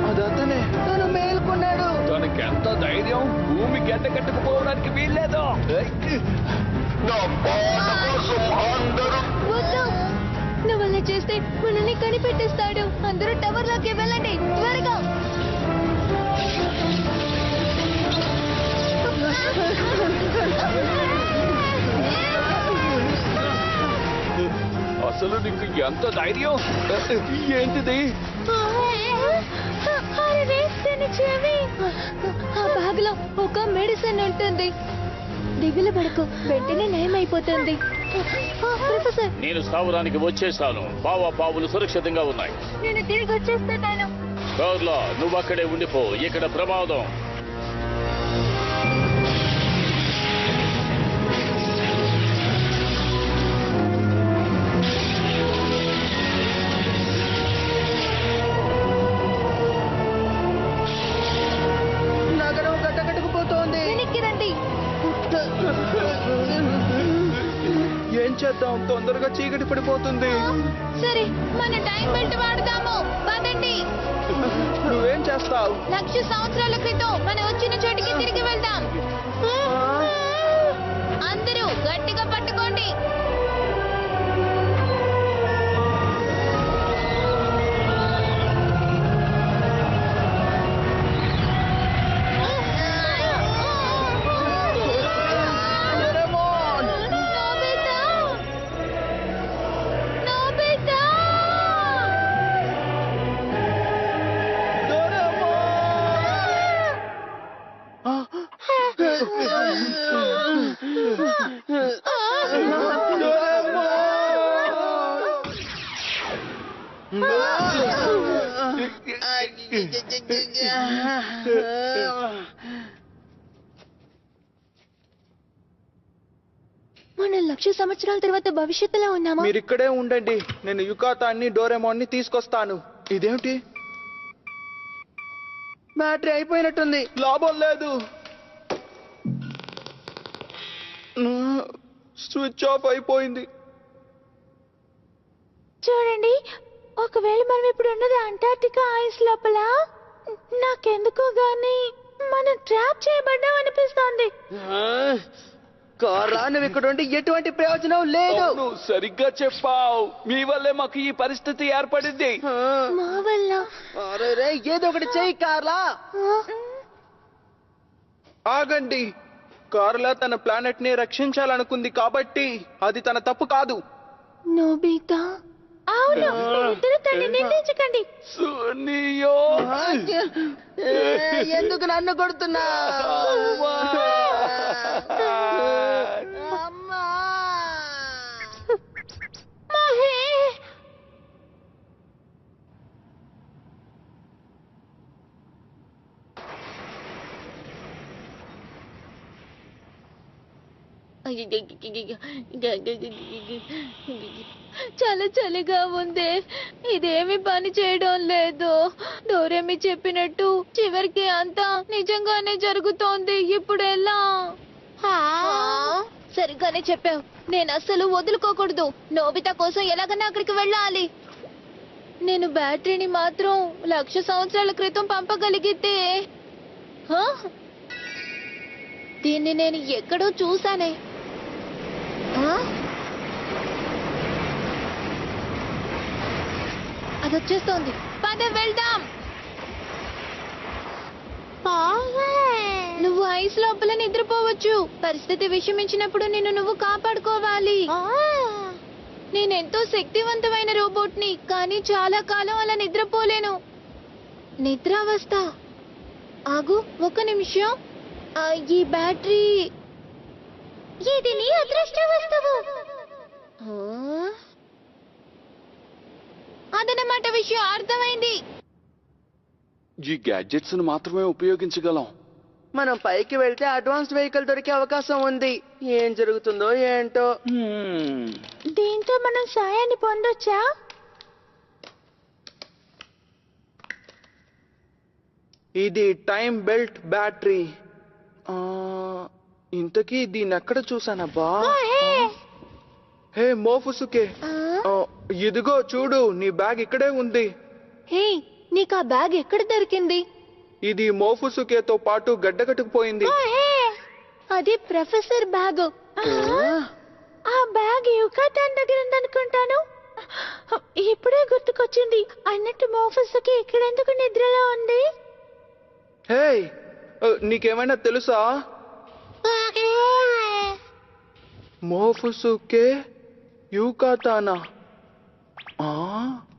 అదతనే తను మేల్కొన్నాడు. తనకి ఎంత ధైర్యం, భూమి గడ్డ కట్టుకుపోవడానికి వీల్లేదు. వద్దు, నువ్వు అలా చేస్తే మనల్ని కనిపెట్టేస్తాడు. అందరూ టవర్ లోకి వెళ్ళండి త్వరగా. అసలు నీకు ఎంత ధైర్యం? ఏంటిది? ఆ బ్యాగ్ లో ఒక మెడిసిన్ ఉంటుంది. దిగులు పడకు, వెంటనే నయమైపోతుంది. ప్రొఫెసర్, నేను స్థావరానికి వచ్చేసాను. పావులు సురక్షితంగా ఉన్నాయి. నేను తిరిగి వచ్చేస్తున్నాను. కార్లా, నువ్వు అక్కడే ఉండిపో. ఇక్కడ ప్రమాదం. నగరం గడ్డగట్టుకుపోతోంది. వెనక్కి రండి. ఏం చేద్దాం? తొందరగా చీకటి పడిపోతుంది. సరే, మన టైం బెల్ట్ వాడదాము. పదండి. నువ్వేం చేస్తావు? 1,00,000 సంవత్సరాల క్రితం మనం వచ్చిన చోటికి తిరిగి వెళ్దాం. అందరూ గట్టిగా పట్టుకోండి. నోబితా! నోబితా! మనం 1,00,000 సంవత్సరాల తర్వాత భవిష్యత్తులో ఉన్నామా? మీరు ఇక్కడే ఉండండి. నేను యుకాతాన్ని డోరేమోన్ని తీసుకొస్తాను. ఇదేమిటి? బ్యాటరీ అయిపోయినట్టుంది. లాభం లేదు. స్విచ్ ఆఫ్ అయిపోయింది. చూడండి, ఒకవేళ మనం ఇప్పుడు ఉన్నది అంటార్టికా ఐస్ లోపల, నాకెందుకో గానీ మనం ట్రాప్ చేయబడ్డాం అనిపిస్తోంది. కార్లా, నువ్వు ఇక్కడ ఉండి ఎటువంటి ప్రయోజనం లేదు. అవును, సరిగ్గా చెప్పావు. మీ వల్లే మాకు ఈ పరిస్థితి ఏర్పడింది. మా వల్ల అరే, ఏదో ఒకటి చెయ్యి కార్లా. ఆగండి. కార్లా తన ప్లానెట్ ని రక్షించాలనుకుంది కాబట్టి అది తన తప్పు కాదు. నోబితా, అవును, మీరిద్దరూ తన్ని నిందించకండి. సునియో, ఎందుకు నన్ను కొడుతున్నా? అమ్మా! మహే, చాలా చలిగా ఉంది. ఇదేమి పని చేయడం లేదు. డోరేమి చెప్పినట్టు చివరికి అంతా నిజంగానే జరుగుతోంది. ఇప్పుడు ఎలా? సరిగ్గానే చెప్పావు. నేను అస్సలు వదులుకోకూడదు. నోబితా కోసం ఎలాగైనా అక్కడికి వెళ్ళాలి. నేను బ్యాటరీని మాత్రం 1,00,000 సంవత్సరాల క్రితం పంపగలిగితే. హా? దీన్ని నేను ఎక్కడో చూసానే. అది వచ్చేస్తోంది. పద వెళ్దాం. నువ్వు ఐస్ లోపల నిద్రపోవచ్చు. పరిస్థితి విషమించినప్పుడు నిన్ను నువ్వు కాపాడుకోవాలి. నేనెంతో శక్తివంతమైన రోబోట్ని, కానీ చాలా కాలం అలా నిద్రపోలేను. నిద్రావస్థ. ఆగు, ఒక్క నిమిషం. ఈ బ్యాటరీ, ఇది నీ అదృష్టవస్తువు. అదనమాట విషయం అర్థమైంది. ఈ గ్యాడ్జెట్స్ ను మాత్రమే ఉపయోగించగలం. మనం పైకి వెళ్తే అడ్వాన్స్డ్ వెహికల్ దొరికే అవకాశం ఉంది. ఏం జరుగుతుందో ఏంటో. దీంతో మనం సాయాన్ని పొందొచ్చా? ఇది టైం బెల్ట్ బ్యాటరీ. ఇంతకీ దీన్ని ఎక్కడ చూసానబ్బా? హే మోఫుసుకే, ఇదిగో చూడు, నీ బ్యాగ్ ఇక్కడే ఉంది. హే, నీకు ఆ బ్యాగ్ ఎక్కడ దొరికింది? ఇది మోఫుసుకేతో పాటు గడ్డకట్టుకుపోయింది. అది ప్రొఫెసర్ బ్యాగ్. ఆ బ్యాగ్ యుకాతాన్ దగ్గర ఉందనుకుంటాను. ఇప్పుడే గుర్తుకొచ్చింది. అన్నట్టు మోఫసుకి ఇక్కడెందుకు నిద్రలో ఉంది? హే, నీకేమైనా తెలుసా? మోఫుసుకే యుకాతానా?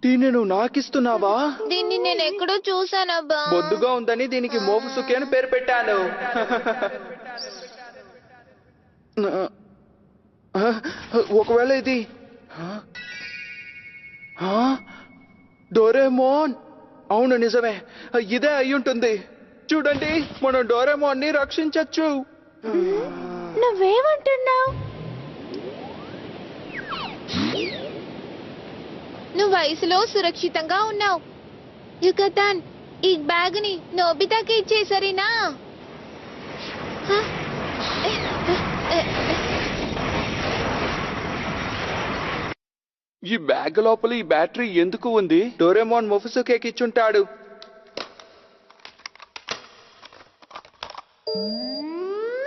దీన్ని నువ్వు నాకిస్తున్నావా? దీన్ని నేను ఎక్కడో చూసానబ్బా. బొద్దుగా ఉందని దీనికి మోఫుసుకే అని పేరు పెట్టాను. ఒకవేళ ఇది డోరేమోన్? అవును, నిజమే, ఇదే అయ్యుంటుంది. చూడండి, మనం డోరేమోన్ ని రక్షించచ్చు. నువ్వేమంటున్నావు? నువ్వు వయసులో సురక్షితంగా ఉన్నావు. యుకతాన్, ఈ బ్యాగ్ ని నోబితాకి ఇచ్చేసరినా? ఈ బ్యాగ్ లోపల ఈ బ్యాటరీ ఎందుకు ఉంది? డోరేమోన్ మొఫుసుకేకి ఇచ్చుంటాడు.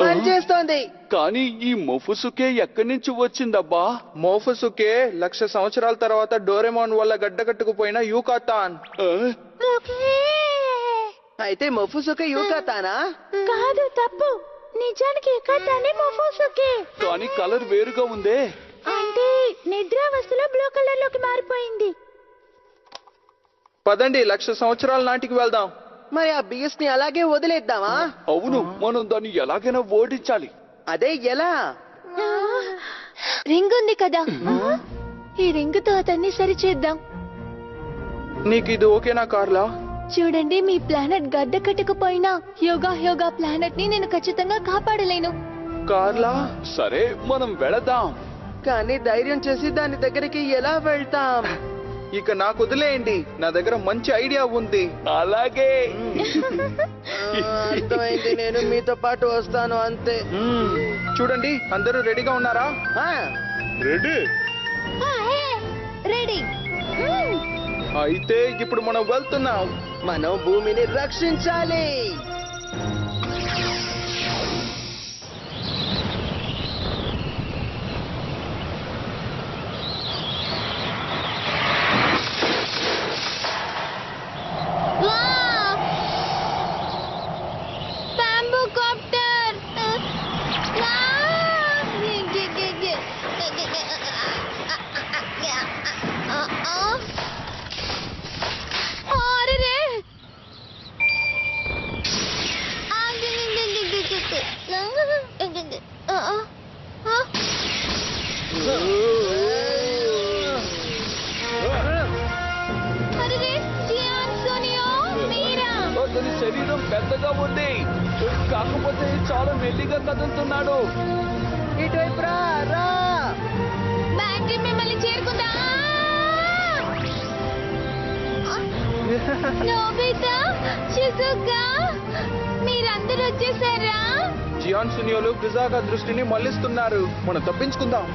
పనిచేస్తోంది. కానీ ఈ మొఫుసుకే ఎక్కడి నుంచి వచ్చిందబ్బా? మొఫుసుకే 1,00,000 సంవత్సరాల తర్వాత డోరేమోన్ వల్ల గడ్డకట్టుకుపోయిన యూకాతాన్. అయితే మొఫుసుకే యుకాతానా? కాదు, తప్పు. నిజానికి యుకాతానే మోఫసుకే. కానీ కలర్ వేరుగా ఉందే. అంటే నిద్రావస్థలో బ్లూ కలర్ లోకి మారిపోయింది. పదండి, 1,00,000 సంవత్సరాల నాటికి వెళ్దాం. మరి ఆ బీస్ ని అలాగే వదిలేద్దామా? అవును, మనం దాన్ని ఎలాగైనా ఓడించాలి. అదే ఎలా? రింగ్ ఉంది కదా, ఈ రింగుతో అతన్ని సరిచేద్దాం. నీకు ఇది ఓకేనా కార్లా? చూడండి, మీ ప్లానెట్ గడ్డ కట్టుకుపోయినా యోగా ప్లానెట్ ని నేను ఖచ్చితంగా కాపాడలేను. కార్లా, సరే మనం వెళదాం. కానీ ధైర్యం చేసి దాని దగ్గరికి ఎలా వెళ్తాం? ఇక నాకు వదిలేయండి, నా దగ్గర మంచి ఐడియా ఉంది. అలాగే. అర్థమైంది, నేను మీతో పాటు వస్తాను అంతే. చూడండి, అందరూ రెడీగా ఉన్నారా? రెడీ. రెడీ. అయితే ఇప్పుడు మనం వెళ్తున్నాం. మనం భూమిని రక్షించాలి. Bamboo copter. అతని శరీరం పెద్దగా ఉంది, కాకపోతే చాలా మెల్లిగా కదులుతున్నాడు. ఇటువైపు రా. బ్యాటరీ మిమ్మల్ని చేరుకుందా? నోబితా, షిజుకా, మీరందరూ వచ్చేసారా? జియాన్ సునియోలు బ్రిజాగా దృష్టిని మళ్లిస్తున్నారు. మనం తప్పించుకుందాం.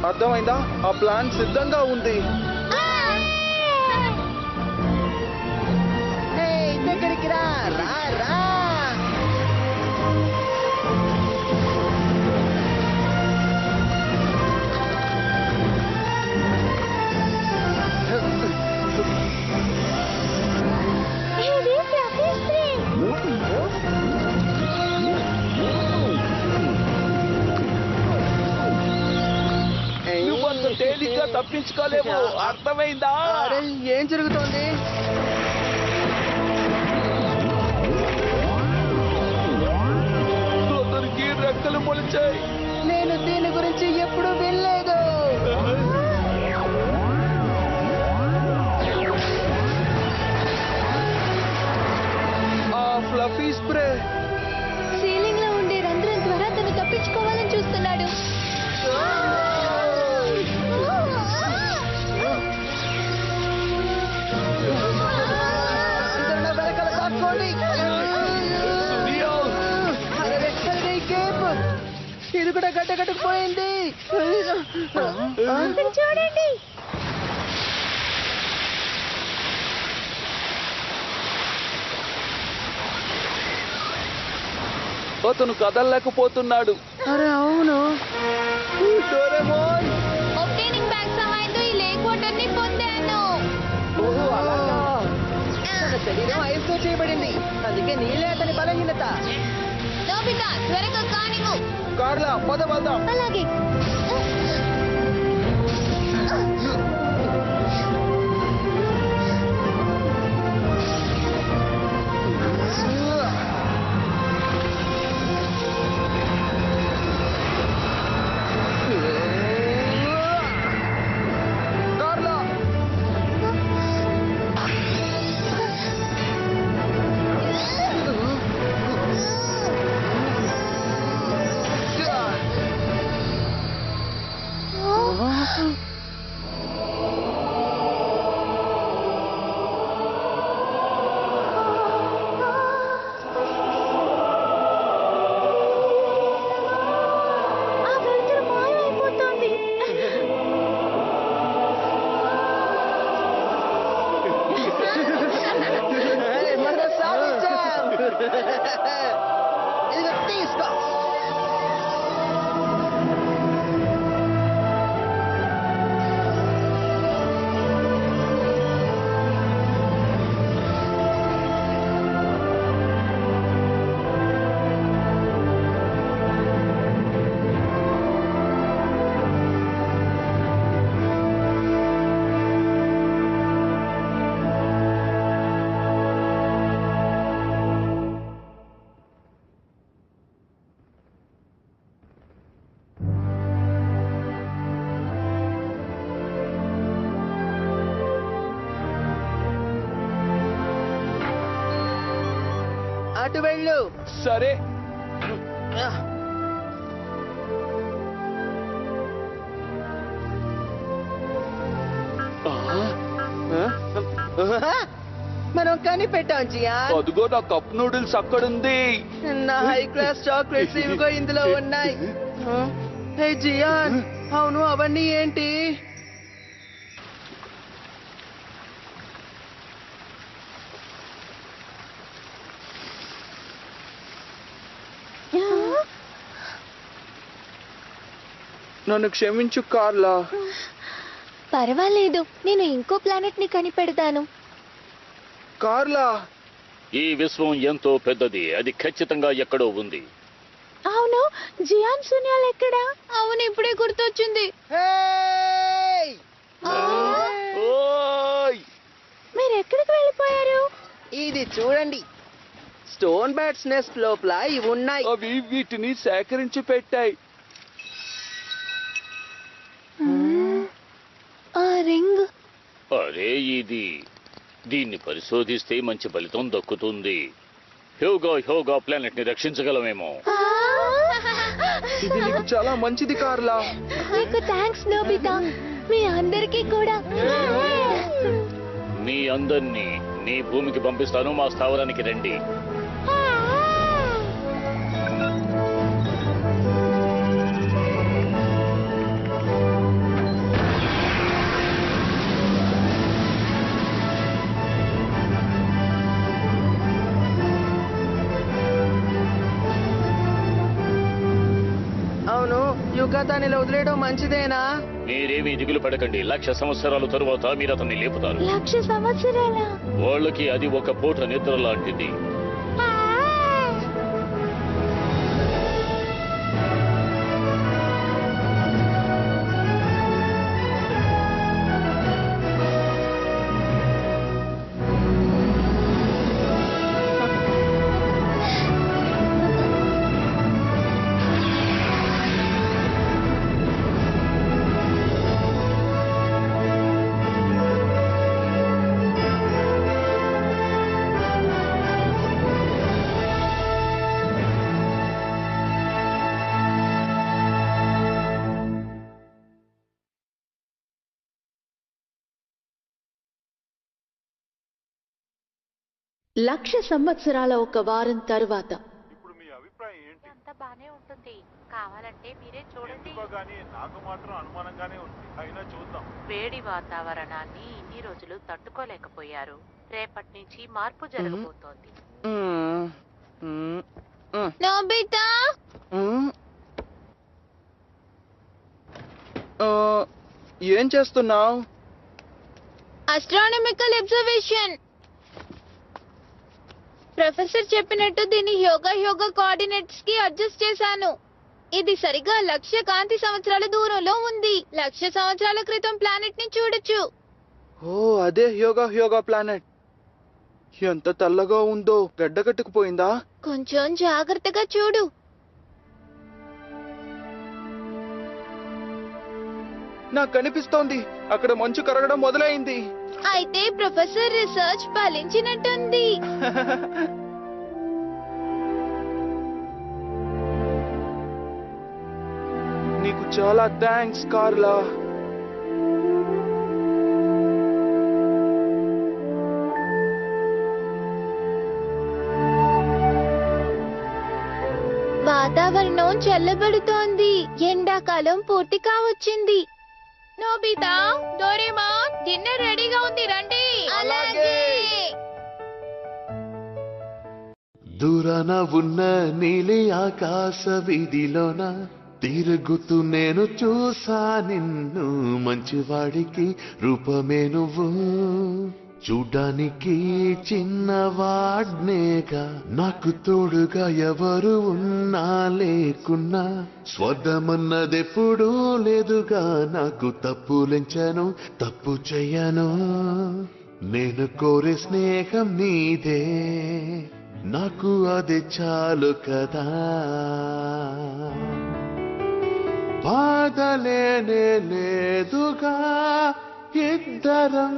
అర్థమైందా? ఆ ప్లాన్ సిద్ధంగా ఉంది. దగ్గరికి రా. ఇది ప్రొఫెసర్. నువ్వంత తేలిగ్గా తప్పించుకోలేవు, అర్థమైందా? అరే, ఏం జరుగుతోంది? అతనికి రెక్కలు మొలిచాయి. నేను దీని గురించి ఎప్పుడు వినలేదు. ఆ ఫ్లఫీ స్ప్రే. సీలింగ్ లో ఉండే రంధ్రం ద్వారా తను తప్పించుకోవాలని చూస్తున్నాడు. కూడా గడ్డ కట్టుకుపోయింది. చూడండి. అతను కదలలేకపోతున్నాడు. అరే అవును. డోరేమోన్! ఒప్టైనింగ్ బ్యాగ్ సహాయంతో ఈ లేక్ వాటర్ ని పొందాను. ఓహో అలాగా. తన శరీరం ఐస్తో చేయబడింది, అందుకే నీళ్ళే అతని బలహీనత. నోబితా త్వరగా కానివ్వు. కార్లా పద వెళ్దాం. అలాగే. కార్లా! ఆ వెలుతురు మాయమైపోతోంది. మనం సాధించాం. ఇదిగో తీసుకో. అటు వెళ్ళు. సరే. మనం కనిపెట్టాం జియాన్. అదిగో నా కప్ నూడిల్స్ అక్కడుంది. నా హై క్లాస్ చాక్లెట్స్ ఇవిగో ఇందులో ఉన్నాయి. హే జియాన్, అవును అవన్నీ ఏంటి? నన్ను క్షమించు కార్లా. పర్వాలేదు, నేను ఇంకో ప్లానెట్ ని కనిపెడతాను. కార్లా! ఈ విశ్వం ఎంతో పెద్దది, అది ఖచ్చితంగా ఎక్కడో ఉంది. అవును, జియాన్ సునియాల్ ఎక్కడా? అవును ఇప్పుడే గుర్తొచ్చింది. హేయ్! ఓయ్! మీరు ఎక్కడికి వెళ్ళిపోయారు? ఇది చూడండి, స్టోన్ బ్యాట్స్ నెస్ట్ లోపల ఇవి ఉన్నాయి. అవి వీటిని సేకరించి పెట్టాయి. ఆ రింగ్. అరే దీన్ని పరిశోధిస్తే మంచి ఫలితం దక్కుతుంది. హ్యోగా ప్లానెట్ ని రక్షించగలమేమో. ఇది నీకు చాలా మంచిది కార్లా. మీకు థ్యాంక్స్ నోబితా. మీ అందరికీ కూడా. మీ అందరినీ నీ భూమికి పంపిస్తాను, మా స్థావరానికి రండి. అవును, యుగాతాన్ని వదిలేయడం మంచిదేనా? మీరేమీ దిగులు పడకండి, 1,00,000 సంవత్సరాల తరువాత మీరు అతన్ని లేపుతారు. 1,00,000 సంవత్సరాల? వాళ్ళకి అది ఒక పూట నిద్ర లాంటిది. లక్ష సంవత్సరాల ఒక వారం తరువాత ఇప్పుడు మీ అభిప్రాయం ఏంటి? అంతా బానే ఉంటుంది. కావాలంటే మీరే చూడండి. ఎందుకో గానీ నాకు మాత్రం అనుమానంగానే ఉంది. అయినా చూద్దాం. వేడి వాతావరణాన్ని ఇన్ని రోజులు తట్టుకోలేకపోయారు. రేపటి నుంచి మార్పు జరగబోతోంది. నోబితా ఏం చేస్తున్నావు? అస్ట్రానమికల్ అబ్జర్వేషన్. ప్రొఫెసర్ చెప్పినట్టు దీన్ని యోగా కోఆర్డినేట్స్ కి అడ్జస్ట్ చేశాను. ఇది సరిగా 1,00,000 కాంతి సంవత్సరాల దూరంలో ఉంది. 1,00,000 సంవత్సరాల క్రితం ప్లానెట్ ని చూడొచ్చు. ఓ అదే యోగా ప్లానెట్. ఎంత తెల్లగా ఉందో. గడ్డ కట్టుకుపోయిందా? కొంచెం జాగ్రత్తగా చూడు. నాకు కనిపిస్తోంది. అక్కడ మంచు కరగడం మొదలైంది. అయితే ప్రొఫెసర్ రీసెర్చ్ ఫలించినట్టుంది. నీకు చాలా థ్యాంక్స్ కార్లా. వాతావరణం చల్లబడుతోంది. ఎండాకాలం పూర్తి కావచ్చింది. నోబితా, డోరేమాన్, డిన్నర్ రెడీగా ఉంది, రండి. అలాగే. దూరాన ఉన్న నీలి ఆకాశ వీధిలోన తిరుగుతూ నేను చూసా నిన్ను. మంచివాడికి రూపమే నువ్వు, చూడ్డానికి చిన్నవాడ్నేగా. నాకు తోడుగా ఎవరు ఉన్నా లేకున్నా స్వర్గమన్నదెప్పుడూ లేదుగా. నాకు తప్పులెంచను, తప్పు చెయ్యను. నేను కోరే స్నేహం నీదే, నాకు అది చాలు కదా. బాధలేనే లేదుగా, ఇద్దరం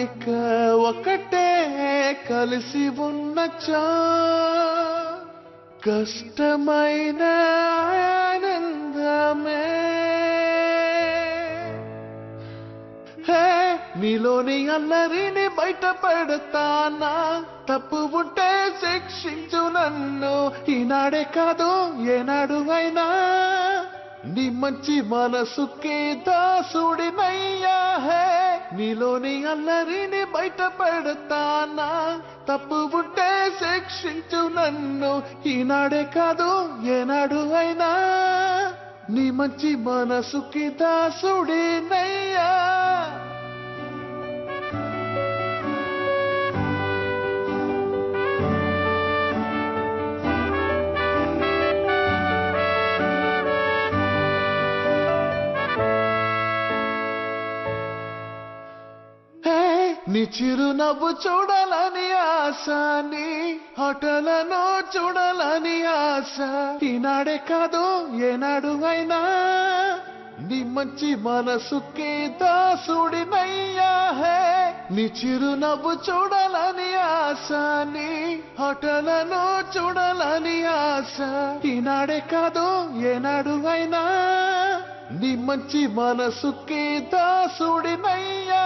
ఇక ఒకటే కలిసి ఉన్నచా. కష్టమైన ఆనందమే నీలోని అల్లరిని బయట పెడతానా. తప్పు ఉంటే శిక్షించు నన్ను. ఈనాడే కాదు ఏనాడు అయినా నీ మంచి మనసుకి దాసుడినయ్యా. నీలోని అల్లరిని బయట పెడతానా. తప్పు ఉంటే శిక్షించు నన్ను. ఈనాడే కాదు ఏనాడు అయినా నీ మంచి మనసుకి దాసుడినయ్యా. నీ చిరునవ్వు చూడాలని ఆశ, నీ హోటలను చూడాలని ఆశ. ఈనాడే కాదు ఏనాడు అయినా నీ మంచి మనసుకి దాసుడినయ్యా. నీ చిరునవ్వు చూడాలని ఆశ, నీ హోటలను చూడాలని ఆశ. ఈనాడే కాదు ఏనాడు అయినా నీ మంచి మనసుకి దాసుడినయ్యా.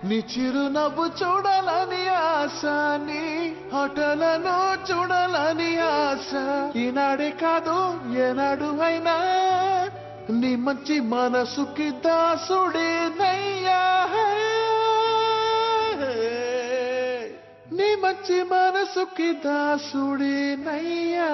నీ చిరునవ్వు చూడాలని ఆశ, నీ హోటలను చూడాలని ఆశ. ఈనాడే కాదు ఏనాడు అయినా నీ మంచి మనసుకి దాసుడినయ్యా. నీ మంచి మనసుకి దాసుడినయ్యా.